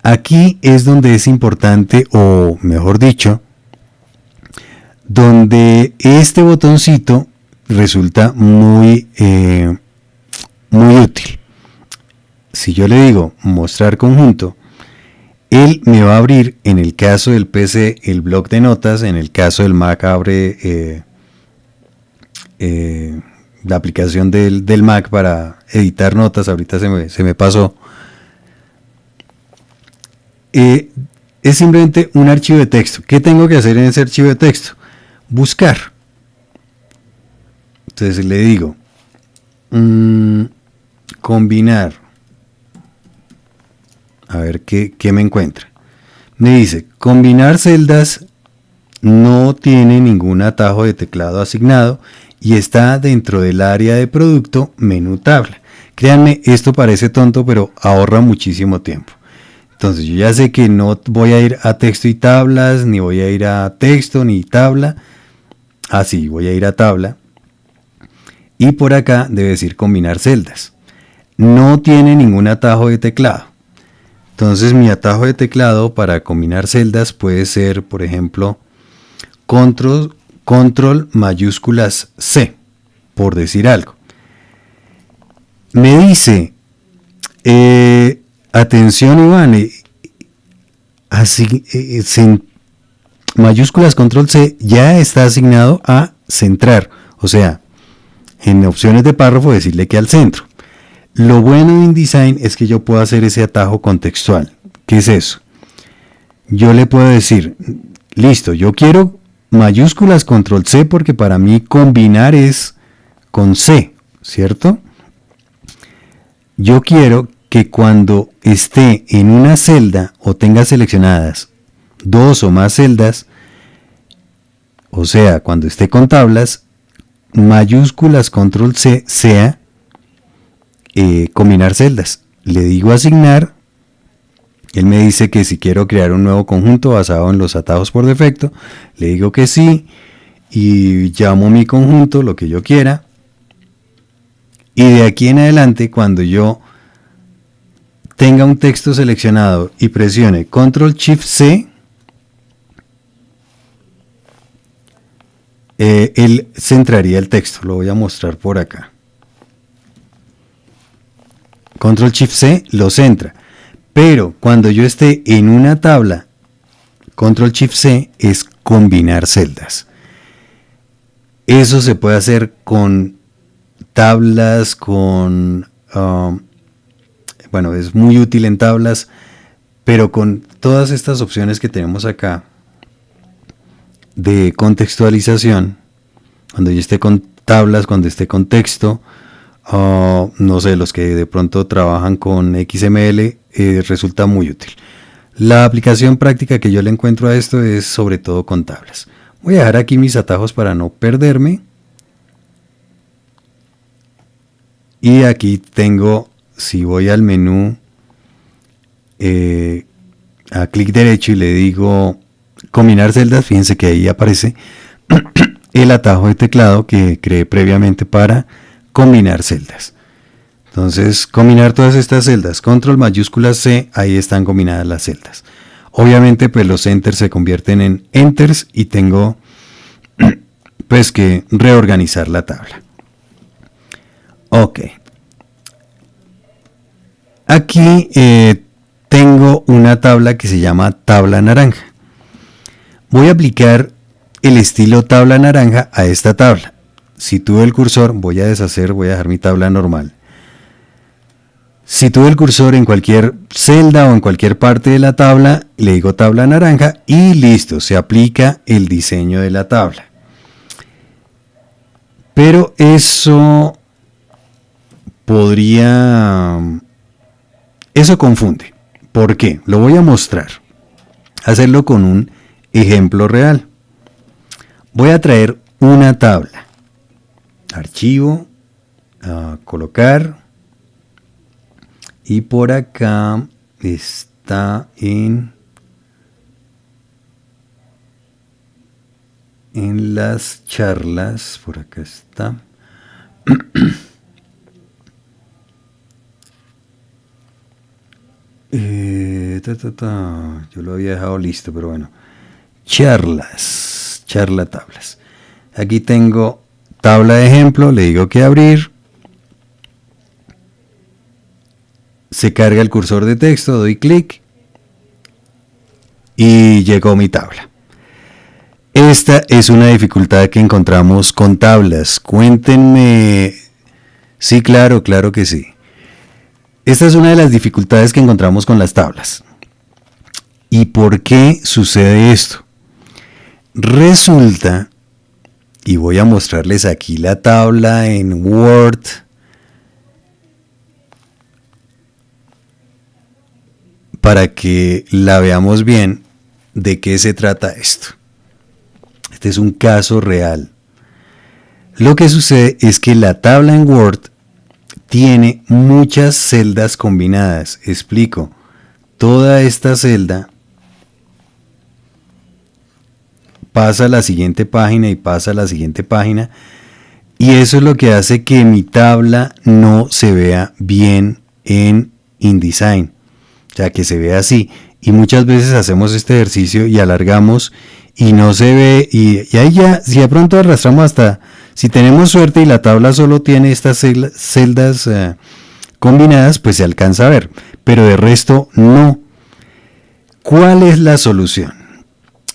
Aquí es donde es importante, o mejor dicho, donde este botoncito resulta muy útil. Si yo le digo mostrar conjunto, él me va a abrir, en el caso del PC, el bloc de notas. En el caso del Mac abre la aplicación del Mac para editar notas. Ahorita se me pasó. Es simplemente un archivo de texto. ¿Qué tengo que hacer en ese archivo de texto? Buscar. Entonces le digo combinar. A ver qué me encuentra. Me dice combinar celdas no tiene ningún atajo de teclado asignado y está dentro del área de producto menú tabla. Créanme, esto parece tonto, pero ahorra muchísimo tiempo. Entonces yo ya sé que no voy a ir a texto y tablas, ni voy a ir a texto ni tabla. Así, voy a ir a tabla. Y por acá debe decir combinar celdas. No tiene ningún atajo de teclado. Entonces mi atajo de teclado para combinar celdas puede ser, por ejemplo, control mayúsculas C, por decir algo. Me dice, atención Iván, así, mayúsculas control C ya está asignado a centrar, o sea, en opciones de párrafo decirle que al centro. Lo bueno de InDesign es que yo puedo hacer ese atajo contextual. ¿Qué es eso? Yo le puedo decir, listo, yo quiero mayúsculas control C porque para mí combinar es con C, ¿cierto? Yo quiero que cuando esté en una celda o tenga seleccionadas dos o más celdas, o sea, cuando esté con tablas, mayúsculas control C sea combinar celdas. Le digo asignar, él me dice que si quiero crear un nuevo conjunto basado en los atajos por defecto, le digo que sí y llamo mi conjunto, lo que yo quiera. Y de aquí en adelante, cuando yo tenga un texto seleccionado y presione Control Shift C, él centraría el texto. Lo voy a mostrar por acá. Control Shift C lo centra. Pero cuando yo esté en una tabla, Control Shift C es combinar celdas. Eso se puede hacer con tablas, bueno, es muy útil en tablas, pero con todas estas opciones que tenemos acá de contextualización, cuando yo esté con tablas, cuando esté con texto, no sé, los que de pronto trabajan con XML, resulta muy útil. La aplicación práctica que yo le encuentro a esto es sobre todo con tablas. Voy a dejar aquí mis atajos para no perderme. Y aquí tengo, si voy al menú, a clic derecho y le digo combinar celdas, fíjense que ahí aparece el atajo de teclado que creé previamente para combinar celdas. Entonces, combinar todas estas celdas, control mayúscula C, ahí están combinadas las celdas. Obviamente, pues los enters se convierten en enters y tengo pues que reorganizar la tabla. Ok. Aquí tengo una tabla que se llama tabla naranja. Voy a aplicar el estilo tabla naranja a esta tabla. Si tuve el cursor, voy a dejar mi tabla normal. Si tuve el cursor en cualquier celda o en cualquier parte de la tabla, le digo tabla naranja y listo, se aplica el diseño de la tabla. Pero eso confunde. ¿Por qué? Lo voy a mostrar. Hacerlo con un ejemplo real. Voy a traer una tabla. Archivo, colocar. Y por acá está en las charlas. Por acá está. Yo lo había dejado listo, pero bueno. Charla tablas. Aquí tengo tabla de ejemplo, le digo que abrir. Se carga el cursor de texto, doy clic y llegó mi tabla. Esta es una dificultad que encontramos con tablas. Cuéntenme. Sí, claro que sí. Esta es una de las dificultades que encontramos con las tablas. ¿Y por qué sucede esto? Resulta, y voy a mostrarles aquí la tabla en Word. Para que la veamos bien de qué se trata esto. Este es un caso real. Lo que sucede es que la tabla en Word tiene muchas celdas combinadas. Explico. Toda esta celda pasa a la siguiente página y pasa a la siguiente página. Y eso es lo que hace que mi tabla no se vea bien en InDesign. O sea, que se vea así. Y muchas veces hacemos este ejercicio y alargamos y no se ve. Y ahí ya, si de pronto arrastramos hasta... Si tenemos suerte y la tabla solo tiene estas celdas combinadas, pues se alcanza a ver. Pero de resto no. ¿Cuál es la solución?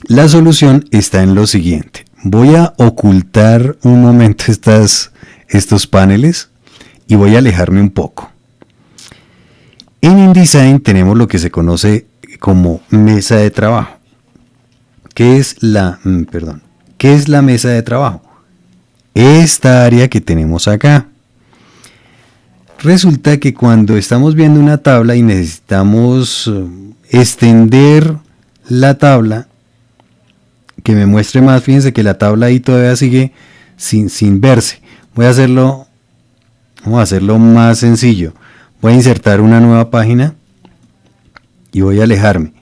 La solución está en lo siguiente. Voy a ocultar un momento estos paneles y voy a alejarme un poco. En InDesign tenemos lo que se conoce como mesa de trabajo. ¿Qué es la mesa de trabajo? Esta área que tenemos acá. Resulta que cuando estamos viendo una tabla y necesitamos extender la tabla, que me muestre más, fíjense que la tabla ahí todavía sigue sin verse. Vamos a hacerlo más sencillo. Voy a insertar una nueva página y voy a alejarme.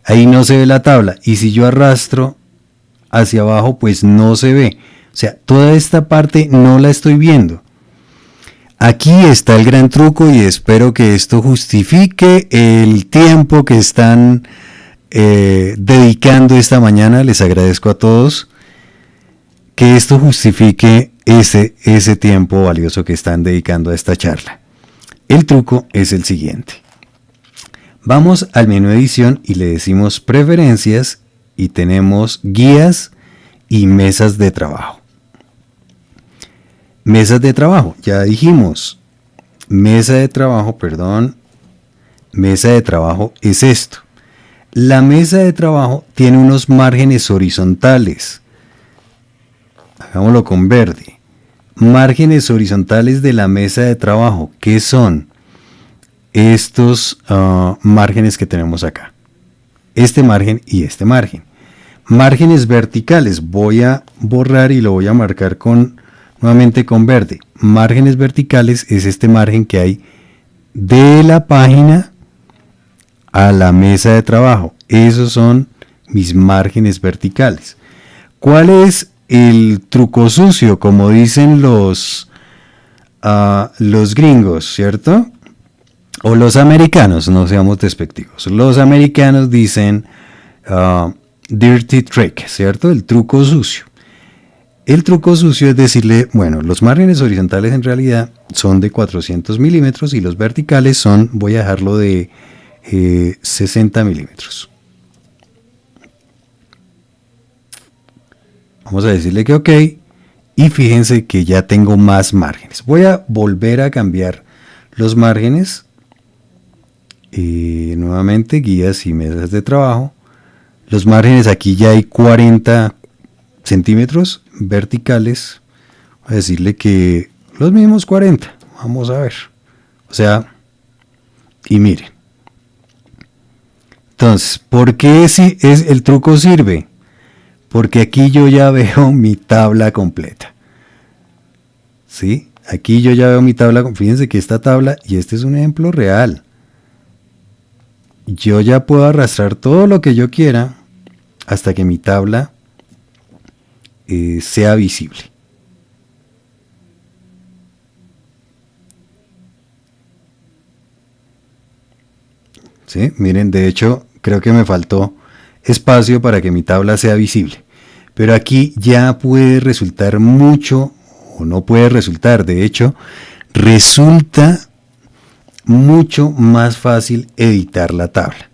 Ahí no se ve la tabla y si yo arrastro hacia abajo pues no se ve. O sea, toda esta parte no la estoy viendo. Aquí está el gran truco y espero que esto justifique el tiempo que están dedicando esta mañana. Les agradezco a todos que esto justifique ese tiempo valioso que están dedicando a esta charla. El truco es el siguiente. Vamos al menú edición y le decimos preferencias y tenemos guías y mesas de trabajo. Mesas de trabajo, ya dijimos, mesa de trabajo es esto. La mesa de trabajo tiene unos márgenes horizontales. Hagámoslo con verde. Márgenes horizontales de la mesa de trabajo. ¿Qué son? Estos márgenes que tenemos acá. Este margen y este margen. Márgenes verticales. Voy a borrar y lo voy a marcar nuevamente con verde. Márgenes verticales es este margen que hay de la página a la mesa de trabajo. Esos son mis márgenes verticales. ¿Cuál es el truco sucio? Como dicen los gringos, ¿cierto? O los americanos, no seamos despectivos. Los americanos dicen dirty trick, ¿cierto? El truco sucio. El truco sucio es decirle, bueno, los márgenes horizontales en realidad son de 400 milímetros y los verticales son, voy a dejarlo de 60 milímetros. Vamos a decirle que ok y fíjense que ya tengo más márgenes. Voy a volver a cambiar los márgenes. Nuevamente guías y mesas de trabajo. Los márgenes aquí ya hay 40 centímetros verticales. Voy a decirle que los mismos 40. Vamos a ver. O sea, y miren. Entonces, ¿por qué si es el truco sirve? Porque aquí yo ya veo mi tabla completa. ¿Sí? Aquí yo ya veo mi tabla. Fíjense que esta tabla, y este es un ejemplo real. Yo ya puedo arrastrar todo lo que yo quiera hasta que mi tabla sea visible. ¿Sí? Miren, de hecho, creo que me faltó espacio para que mi tabla sea visible. Pero aquí ya puede resultar mucho, o no puede resultar, de hecho, resulta mucho más fácil editar la tabla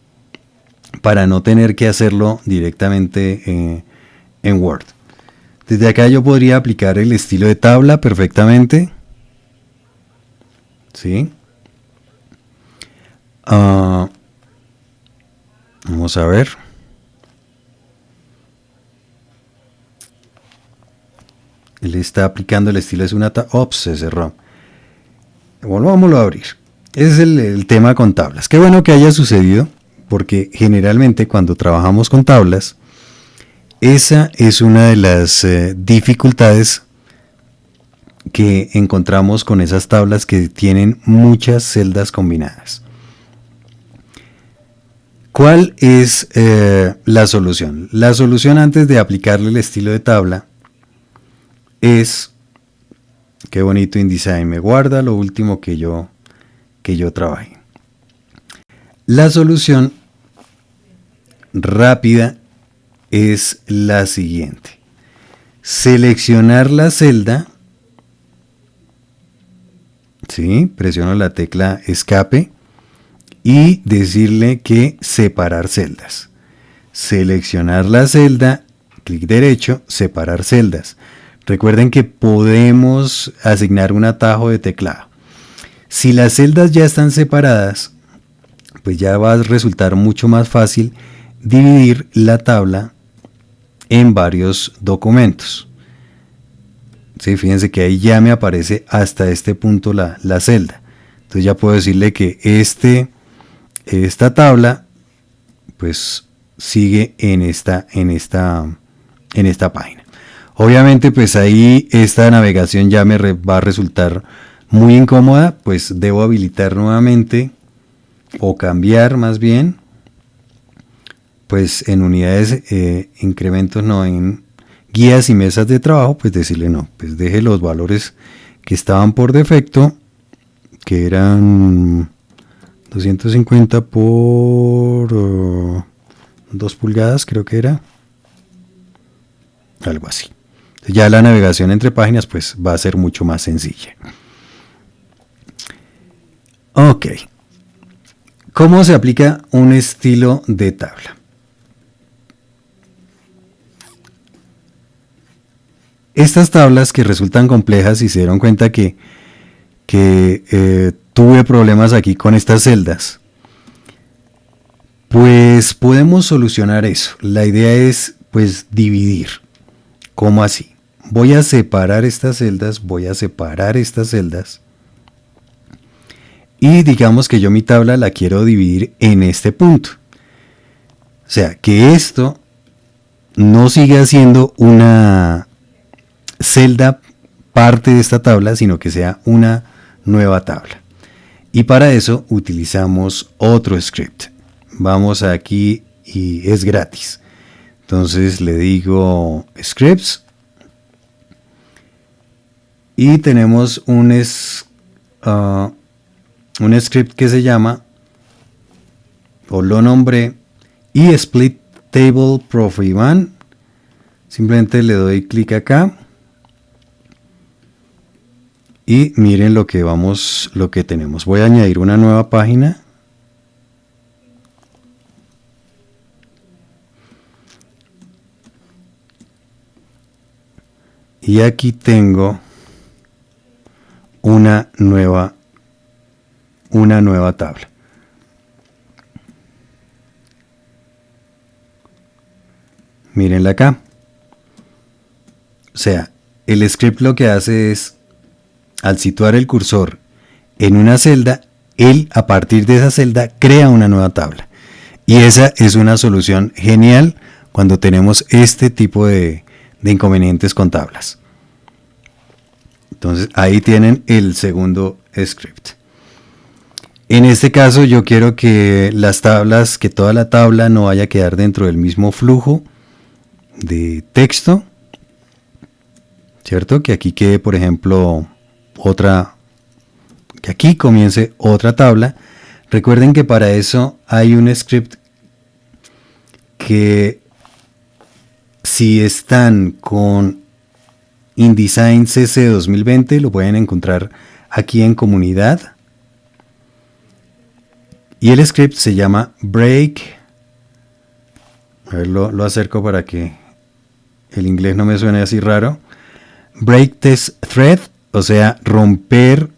para no tener que hacerlo directamente en Word. Desde acá yo podría aplicar el estilo de tabla perfectamente. ¿Sí? Vamos a ver. Él está aplicando el estilo de una tabla. Ops, se cerró. Volvámoslo a abrir. Ese es el tema con tablas. Qué bueno que haya sucedido, porque generalmente cuando trabajamos con tablas, esa es una de las dificultades que encontramos con esas tablas que tienen muchas celdas combinadas. ¿Cuál es la solución? La solución antes de aplicarle el estilo de tabla es, qué bonito InDesign, me guarda lo último que yo trabajé. La solución rápida es la siguiente: seleccionar la celda, ¿sí? Presiono la tecla escape y decirle que separar celdas. Seleccionar la celda, clic derecho, separar celdas. Recuerden que podemos asignar un atajo de teclado. Si las celdas ya están separadas, pues ya va a resultar mucho más fácil dividir la tabla en varios documentos. Sí, fíjense que ahí ya me aparece hasta este punto la celda. Entonces ya puedo decirle que esta tabla pues sigue en esta página. Obviamente pues ahí esta navegación ya me va a resultar muy incómoda, pues debo habilitar nuevamente o cambiar más bien, pues en unidades, incrementos, no, en guías y mesas de trabajo, pues decirle no, pues deje los valores que estaban por defecto, que eran 250 por 2 pulgadas, creo que era, algo así. Ya la navegación entre páginas pues va a ser mucho más sencilla. Ok. ¿Cómo se aplica un estilo de tabla? Estas tablas que resultan complejas, y se dieron cuenta que tuve problemas aquí con estas celdas, pues podemos solucionar eso. La idea es pues dividir. ¿Cómo así? Voy a separar estas celdas, y digamos que yo mi tabla la quiero dividir en este punto. O sea, que esto no siga siendo una celda parte de esta tabla, sino que sea una nueva tabla. Y para eso utilizamos otro script. Vamos aquí y es gratis. Entonces le digo scripts y tenemos un script que se llama, o lo nombré, split table prof1. Simplemente le doy clic acá y miren lo que tenemos. Voy a añadir una nueva página. Y aquí tengo una nueva tabla. Mírenla acá. O sea, el script lo que hace es, al situar el cursor en una celda, él a partir de esa celda crea una nueva tabla. Y esa es una solución genial cuando tenemos este tipo de inconvenientes con tablas. Entonces ahí tienen el segundo script. En este caso yo quiero que toda la tabla no vaya a quedar dentro del mismo flujo de texto, ¿cierto? Que aquí quede, por ejemplo, que aquí comience otra tabla. Recuerden que para eso hay un script que, si están con InDesign CC 2020, lo pueden encontrar aquí en comunidad. Y el script se llama break. A ver, lo acerco para que el inglés no me suene así raro. Break test thread, o sea, romper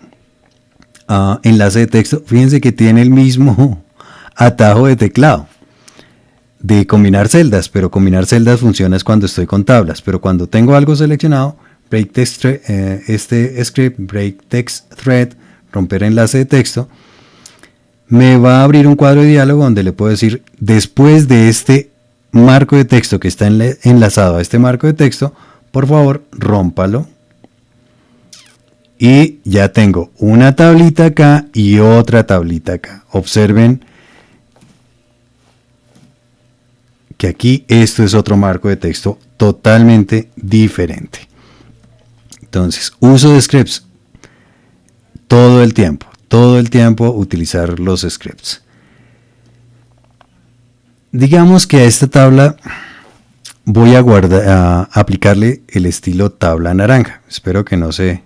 enlace de texto. Fíjense que tiene el mismo atajo de teclado de combinar celdas, pero combinar celdas funciona es cuando estoy con tablas, pero cuando tengo algo seleccionado, break text thread, este script, break text thread, romper enlace de texto, me va a abrir un cuadro de diálogo donde le puedo decir, después de este marco de texto que está enlazado a este marco de texto, por favor, rómpalo. Y ya tengo una tablita acá y otra tablita acá. Observen que aquí esto es otro marco de texto totalmente diferente. Entonces, uso de scripts todo el tiempo utilizar los scripts. Digamos que a esta tabla voy a aplicarle el estilo tabla naranja. Espero que no se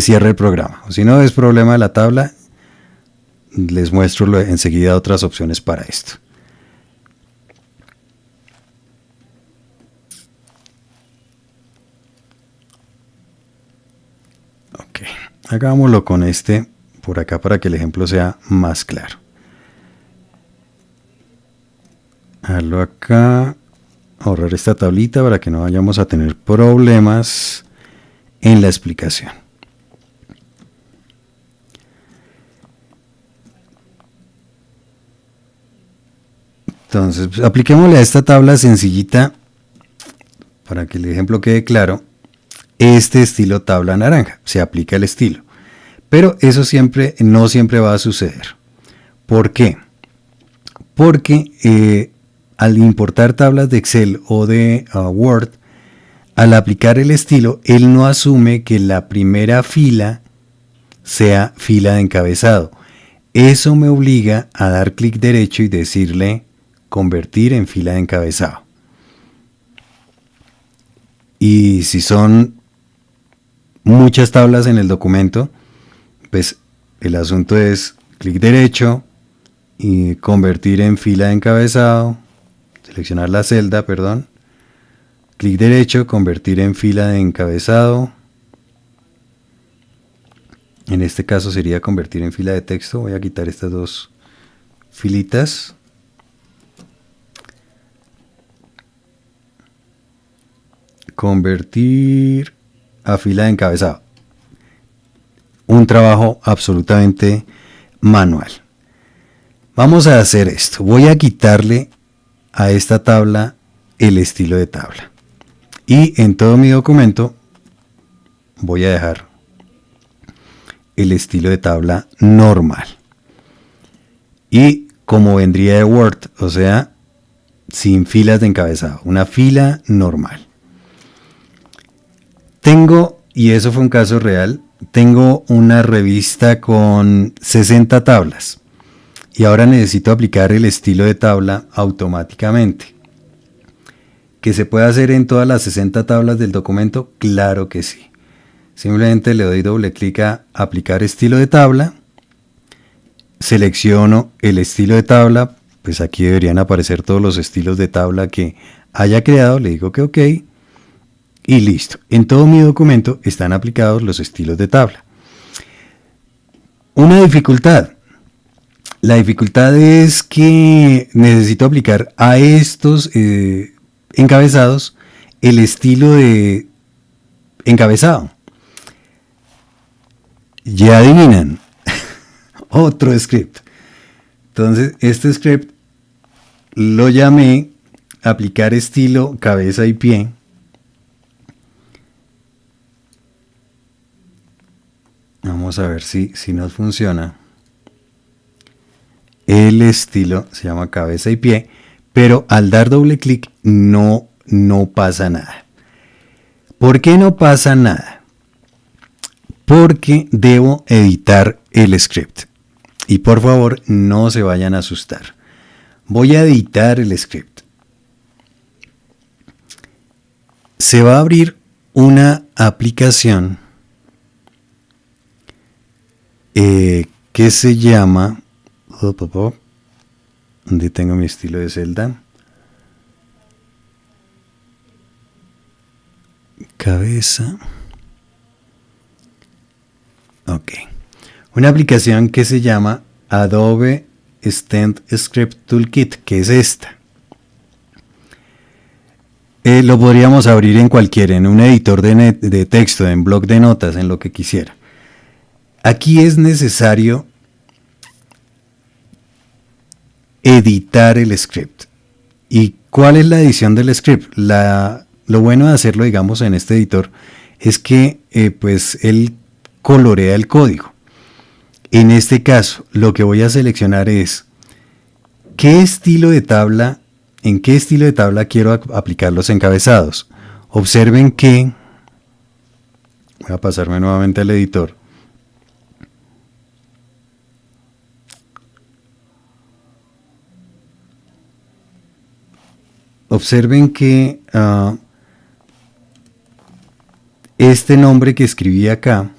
cierre el programa. O si no es problema de la tabla, les muestro enseguida otras opciones para esto. Ok, hagámoslo con este por acá para que el ejemplo sea más claro. Hazlo acá, ahorrar esta tablita para que no vayamos a tener problemas en la explicación. Entonces, pues, apliquémosle a esta tabla sencillita para que el ejemplo quede claro. Este estilo tabla naranja, se aplica el estilo. Pero eso no siempre va a suceder. ¿Por qué? Porque al importar tablas de Excel o de Word, al aplicar el estilo, él no asume que la primera fila sea fila de encabezado. Eso me obliga a dar clic derecho y decirle convertir en fila de encabezado. Y si son muchas tablas en el documento, pues el asunto es clic derecho y convertir en fila de encabezado, seleccionar la celda, perdón, clic derecho, convertir en fila de encabezado. En este caso sería convertir en fila de texto. Voy a quitar estas dos filitas. Convertir a fila de encabezado. Un trabajo absolutamente manual. Vamos a hacer esto. Voy a quitarle a esta tabla el estilo de tabla. Y en todo mi documento voy a dejar el estilo de tabla normal. Y como vendría de Word, o sea, sin filas de encabezado, una fila normal. Tengo, y eso fue un caso real, tengo una revista con 60 tablas. Y ahora necesito aplicar el estilo de tabla automáticamente. ¿Que se puede hacer en todas las 60 tablas del documento? Claro que sí. Simplemente le doy doble clic a aplicar estilo de tabla. Selecciono el estilo de tabla. Pues aquí deberían aparecer todos los estilos de tabla que haya creado. Le digo que OK. Y listo. En todo mi documento están aplicados los estilos de tabla. Una dificultad. La dificultad es que necesito aplicar a estos encabezados el estilo de encabezado. Ya adivinan. Otro script. Entonces, este script lo llamé aplicar estilo cabeza y pie. Vamos a ver si nos funciona. El estilo se llama cabeza y pie, pero al dar doble clic no pasa nada. ¿Por qué no pasa nada? Porque debo editar el script. Y por favor, no se vayan a asustar. Voy a editar el script. Se va a abrir una aplicación que se llama... ¿Dónde tengo mi estilo de celda? Cabeza. Ok. Una aplicación que se llama Adobe Stand Script Toolkit, que es esta. Lo podríamos abrir en un editor de texto, en bloc de notas, en lo que quisiera. Aquí es necesario editar el script. ¿Y cuál es la edición del script? Lo bueno de hacerlo, digamos, en este editor es que pues él colorea el código. En este caso, lo que voy a seleccionar es qué estilo de tabla, en qué estilo de tabla quiero aplicar los encabezados. Observen que, voy a pasarme nuevamente al editor. Observen que este nombre que escribí acá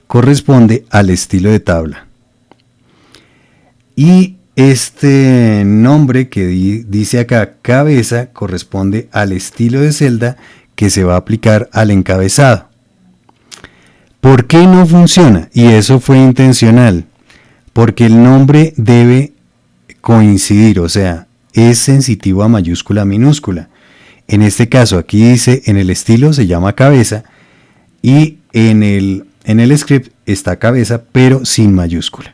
corresponde al estilo de tabla. Y este nombre que dice acá, cabeza, corresponde al estilo de celda que se va a aplicar al encabezado. ¿Por qué no funciona? Y eso fue intencional. Porque el nombre debe coincidir, o sea, es sensitivo a mayúscula minúscula. En este caso, aquí dice, en el estilo se llama cabeza y en el script está cabeza, pero sin mayúscula.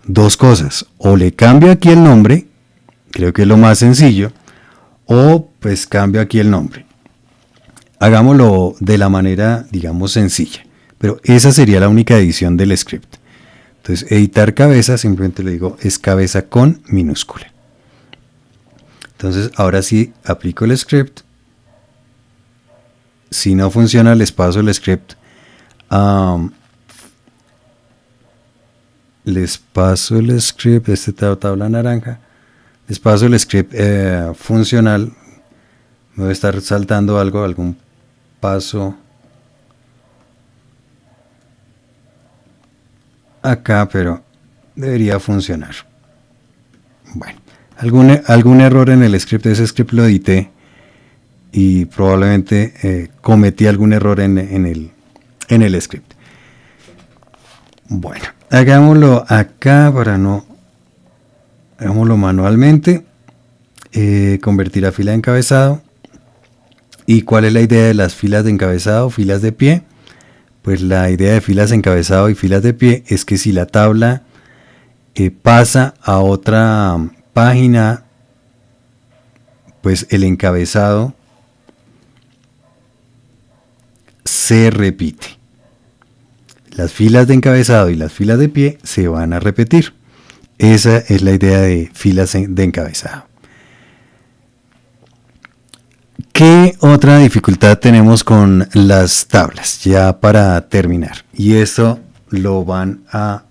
Dos cosas, o le cambio aquí el nombre, creo que es lo más sencillo, o pues cambio aquí el nombre. Hagámoslo de la manera, digamos, sencilla, pero esa sería la única edición del script. Entonces, editar cabeza, simplemente le digo, es cabeza con minúscula. Entonces, ahora sí, aplico el script. Si no funciona, les paso el script. Les paso el script, tabla naranja. Les paso el script funcional. Me voy a estar saltando algún paso acá, pero debería funcionar. Bueno, algún error en el script. Ese script lo edité y probablemente cometí algún error en el script. Bueno, hagámoslo acá hagámoslo manualmente. Convertir a fila de encabezado. ¿Y cuál es la idea de las filas de encabezado, filas de pie? Pues la idea de filas de encabezado y filas de pie es que si la tabla pasa a otra página, pues el encabezado se repite. Las filas de encabezado y las filas de pie se van a repetir. Esa es la idea de filas de encabezado. ¿Qué otra dificultad tenemos con las tablas? Ya para terminar. Y esto lo van a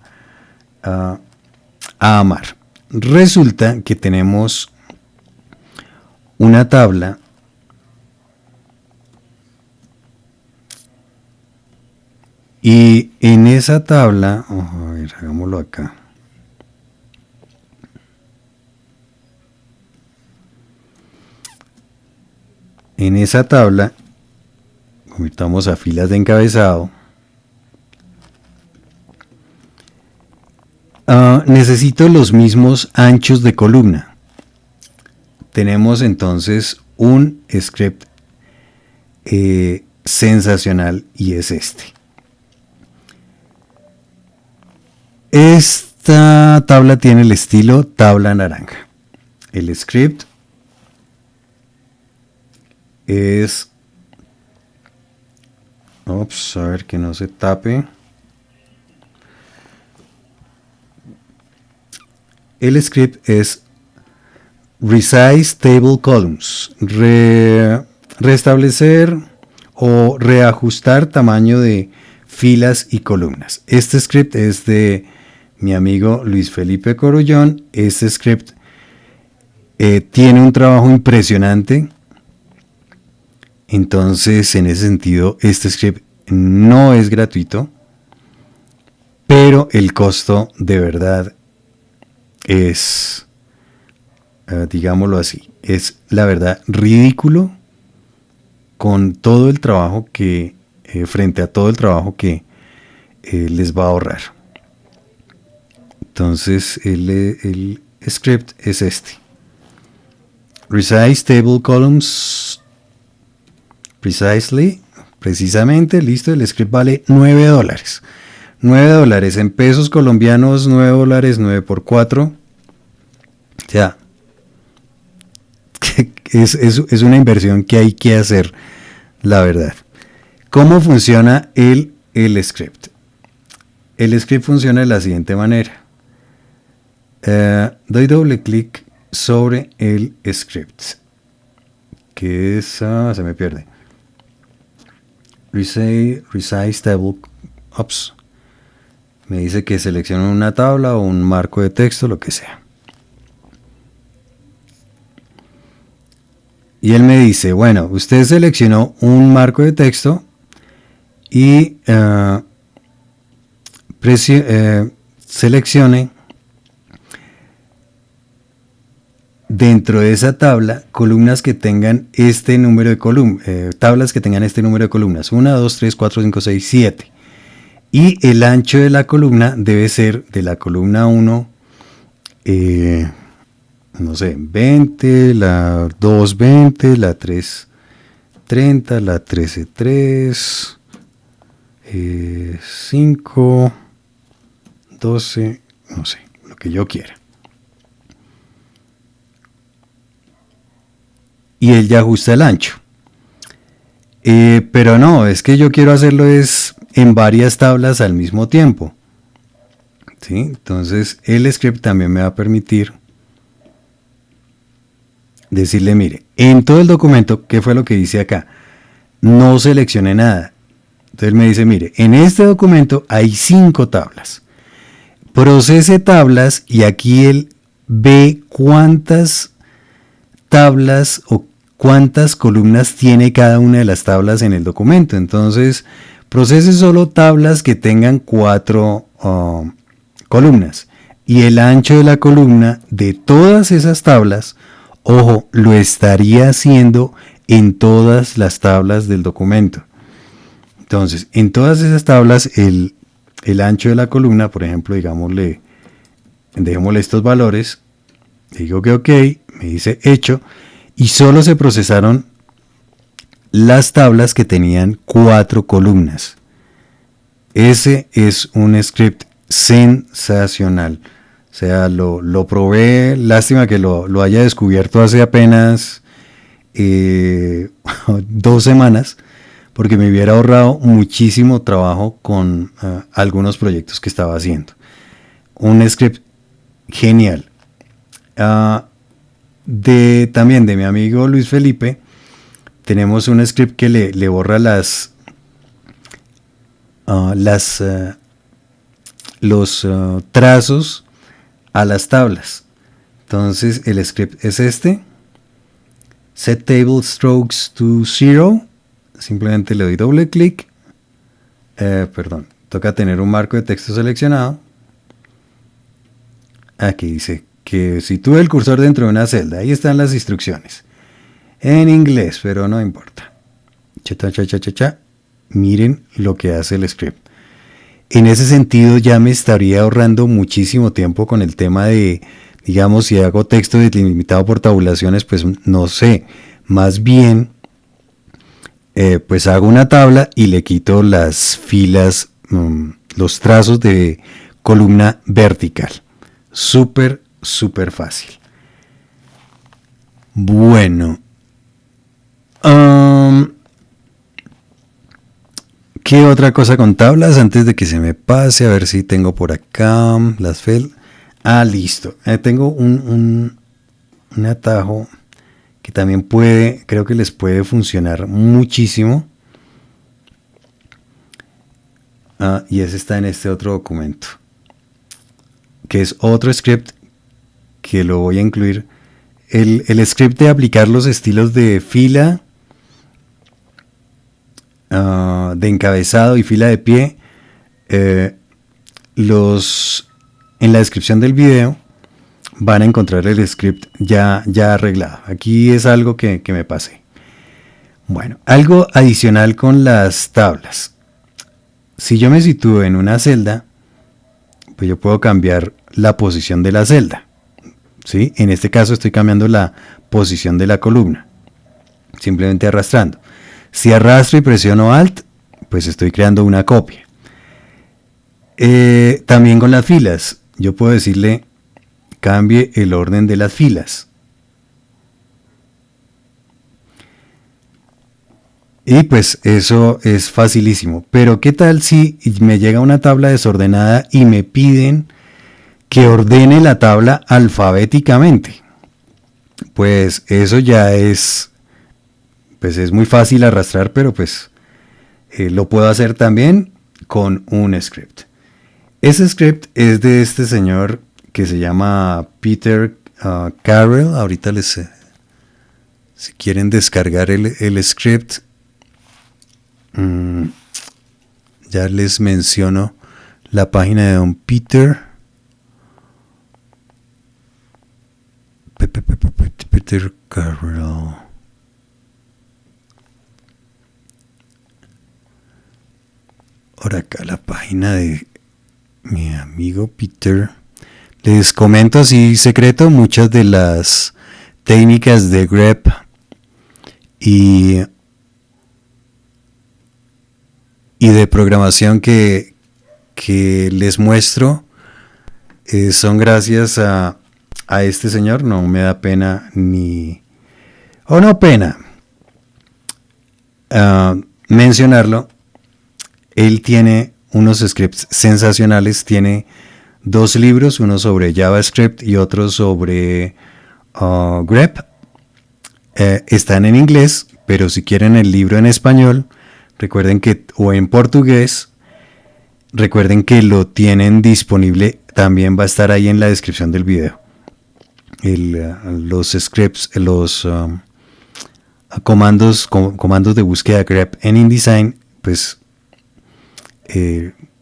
amar. Resulta que tenemos una tabla y en esa tabla, a ver, hagámoslo acá. En esa tabla, convirtamos a filas de encabezado. Necesito los mismos anchos de columna. Tenemos entonces un script sensacional y es este. Esta tabla tiene el estilo tabla naranja. El script es, a ver que no se tape. El script es resize table columns, restablecer o reajustar tamaño de filas y columnas. Este script es de mi amigo Luis Felipe Corullón. Este script tiene un trabajo impresionante. Entonces, en ese sentido, este script no es gratuito, pero el costo de verdad es, digámoslo así, es la verdad ridículo con todo el trabajo que, frente a todo el trabajo que les va a ahorrar. Entonces, el script es este. Resize table columns precisamente, listo. El script vale $9. $9 en pesos colombianos, $9, 9 por 4. O sea, es una inversión que hay que hacer, la verdad. ¿Cómo funciona el script? El script funciona de la siguiente manera. Doy doble clic sobre el script, que es, se me pierde. Resize table. Ops. Me dice que seleccione una tabla o un marco de texto, lo que sea. Y él me dice, bueno, usted seleccionó un marco de texto y seleccione dentro de esa tabla columnas que tengan este número de columnas, tablas que tengan este número de columnas, 1, 2, 3, 4, 5, 6, 7. Y el ancho de la columna debe ser de la columna 1, no sé, 20, la 2, 20, la 3, 30, la 13, 3, 5, 12, no sé, lo que yo quiera. Y él ya ajusta el ancho. Pero no, es que yo quiero hacerlo es en varias tablas al mismo tiempo. ¿Sí? Entonces el script también me va a permitir decirle, mire, en todo el documento, ¿qué fue lo que dice acá? No seleccione nada. Entonces él me dice, mire, en este documento hay 5 tablas. Procese tablas y aquí él ve cuántas tablas o cuántas columnas tiene cada una de las tablas en el documento. Entonces, procese solo tablas que tengan 4 columnas. Y el ancho de la columna de todas esas tablas, ojo, lo estaría haciendo en todas las tablas del documento. Entonces, en todas esas tablas, el ancho de la columna, por ejemplo, dejémosle estos valores, digo que ok, me dice hecho, y solo se procesaron las tablas que tenían 4 columnas. Ese es un script sensacional. O sea, lo probé, lástima que lo haya descubierto hace apenas 2 semanas, porque me hubiera ahorrado muchísimo trabajo con algunos proyectos que estaba haciendo. Un script genial. También de mi amigo Luis Felipe, tenemos un script que le borra los trazos a las tablas. Entonces el script es este: set table strokes to 0. Simplemente le doy doble clic. Toca tener un marco de texto seleccionado. Aquí dice que sitúe el cursor dentro de una celda. Ahí están las instrucciones en inglés, pero no importa. Miren lo que hace el script. En ese sentido ya me estaría ahorrando muchísimo tiempo con el tema de, digamos, si hago texto delimitado por tabulaciones, pues no sé, más bien pues hago una tabla y le quito las filas, los trazos de columna vertical. Súper fácil. Bueno, ¿qué otra cosa con tablas? Antes de que se me pase, a ver si tengo por acá las filas. Listo. Tengo un atajo que también creo que les puede funcionar muchísimo. Y ese está en este otro documento, que es otro script que lo voy a incluir. El script de aplicar los estilos de fila, de encabezado y fila de pie, en la descripción del video van a encontrar el script ya arreglado. Aquí es algo que me pasé. Bueno, algo adicional con las tablas. Si yo me sitúo en una celda, pues yo puedo cambiar la posición de la celda. ¿Sí? En este caso estoy cambiando la posición de la columna, simplemente arrastrando. Si arrastro y presiono Alt, pues estoy creando una copia. También con las filas, yo puedo decirle cambie el orden de las filas. Y pues eso es facilísimo. Pero ¿qué tal si me llega una tabla desordenada y me piden que ordene la tabla alfabéticamente? Pues eso ya pues es muy fácil arrastrar, pero pues lo puedo hacer también con un script. Ese script es de este señor que se llama Peter Carroll. Ahorita si quieren descargar el script, ya les menciono la página de don Peter. Peter Carroll. Ahora acá la página de mi amigo Peter. Les comento así secreto, muchas de las técnicas de grep y de programación que les muestro son gracias a este señor. No me da pena no pena mencionarlo. Él tiene unos scripts sensacionales, tiene 2 libros, uno sobre JavaScript y otro sobre grep. Están en inglés, pero si quieren el libro en español, recuerden que, o en portugués, recuerden que lo tienen disponible, también va a estar ahí en la descripción del video. Los scripts, los comandos de búsqueda grep en InDesign, pues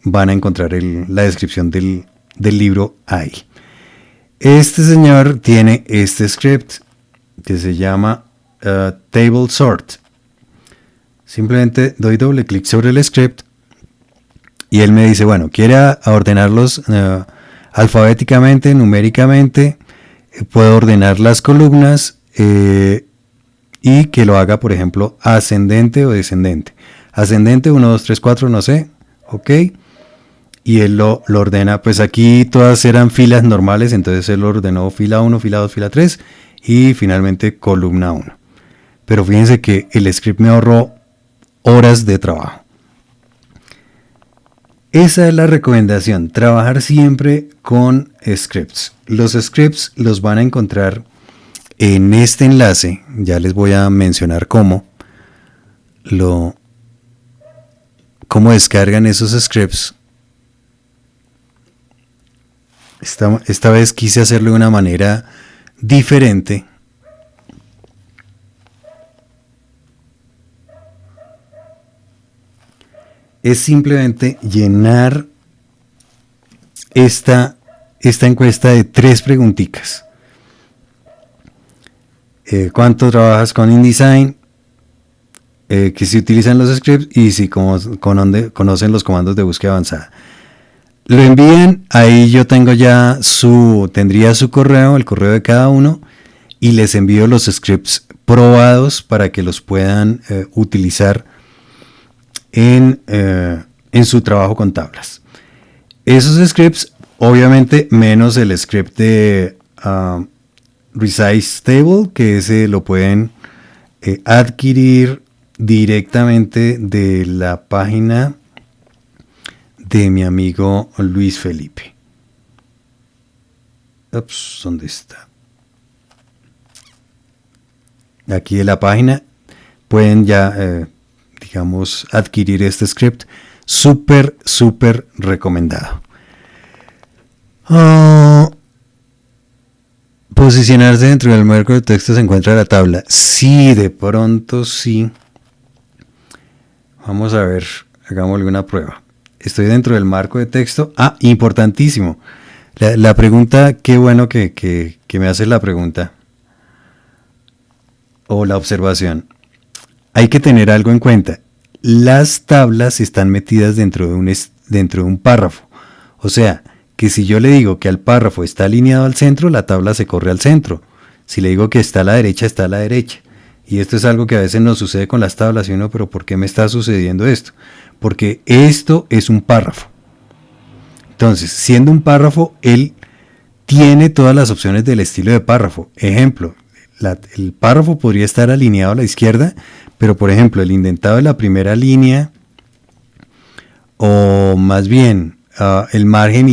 van a encontrar la descripción del libro ahí. Este señor tiene este script que se llama Table Sort. Simplemente doy doble clic sobre el script y él me dice, bueno, quiere ordenarlos alfabéticamente, numéricamente, puedo ordenar las columnas y que lo haga, por ejemplo, ascendente o descendente. Ascendente 1, 2, 3, 4, no sé, ok. Y él lo ordena, pues aquí todas eran filas normales, entonces él ordenó fila 1, fila 2, fila 3 y finalmente columna 1. Pero fíjense que el script me ahorró horas de trabajo. Esa es la recomendación, trabajar siempre con scripts. Los scripts los van a encontrar en este enlace, ya les voy a mencionar cómo descargan esos scripts. Esta vez quise hacerlo de una manera diferente. Es simplemente llenar esta encuesta de 3 preguntitas. ¿Cuánto trabajas con InDesign? Que si utilizan los scripts y si conocen los comandos de búsqueda avanzada. Lo envían, ahí yo tengo ya tendría su correo, el correo de cada uno, y les envío los scripts probados para que los puedan utilizar en su trabajo con tablas. Esos scripts, obviamente, menos el script de Resize Table, que ese lo pueden adquirir directamente de la página de mi amigo Luis Felipe. ¿Dónde está? Aquí en la página pueden ya, digamos, adquirir este script. Súper recomendado. Posicionarse dentro del marco de texto se encuentra la tabla. Sí, de pronto sí. Vamos a ver, hagámosle una prueba. Estoy dentro del marco de texto. Importantísimo. La pregunta, qué bueno que me haces la pregunta. O la observación. Hay que tener algo en cuenta. Las tablas están metidas dentro de un párrafo. O sea, que si yo le digo que el párrafo está alineado al centro, la tabla se corre al centro. Si le digo que está a la derecha, está a la derecha. Y esto es algo que a veces nos sucede con las tablas y uno, pero ¿por qué me está sucediendo esto? Porque esto es un párrafo. Entonces, siendo un párrafo, él tiene todas las opciones del estilo de párrafo. Ejemplo, el párrafo podría estar alineado a la izquierda, pero por ejemplo el indentado de la primera línea, o más bien el margen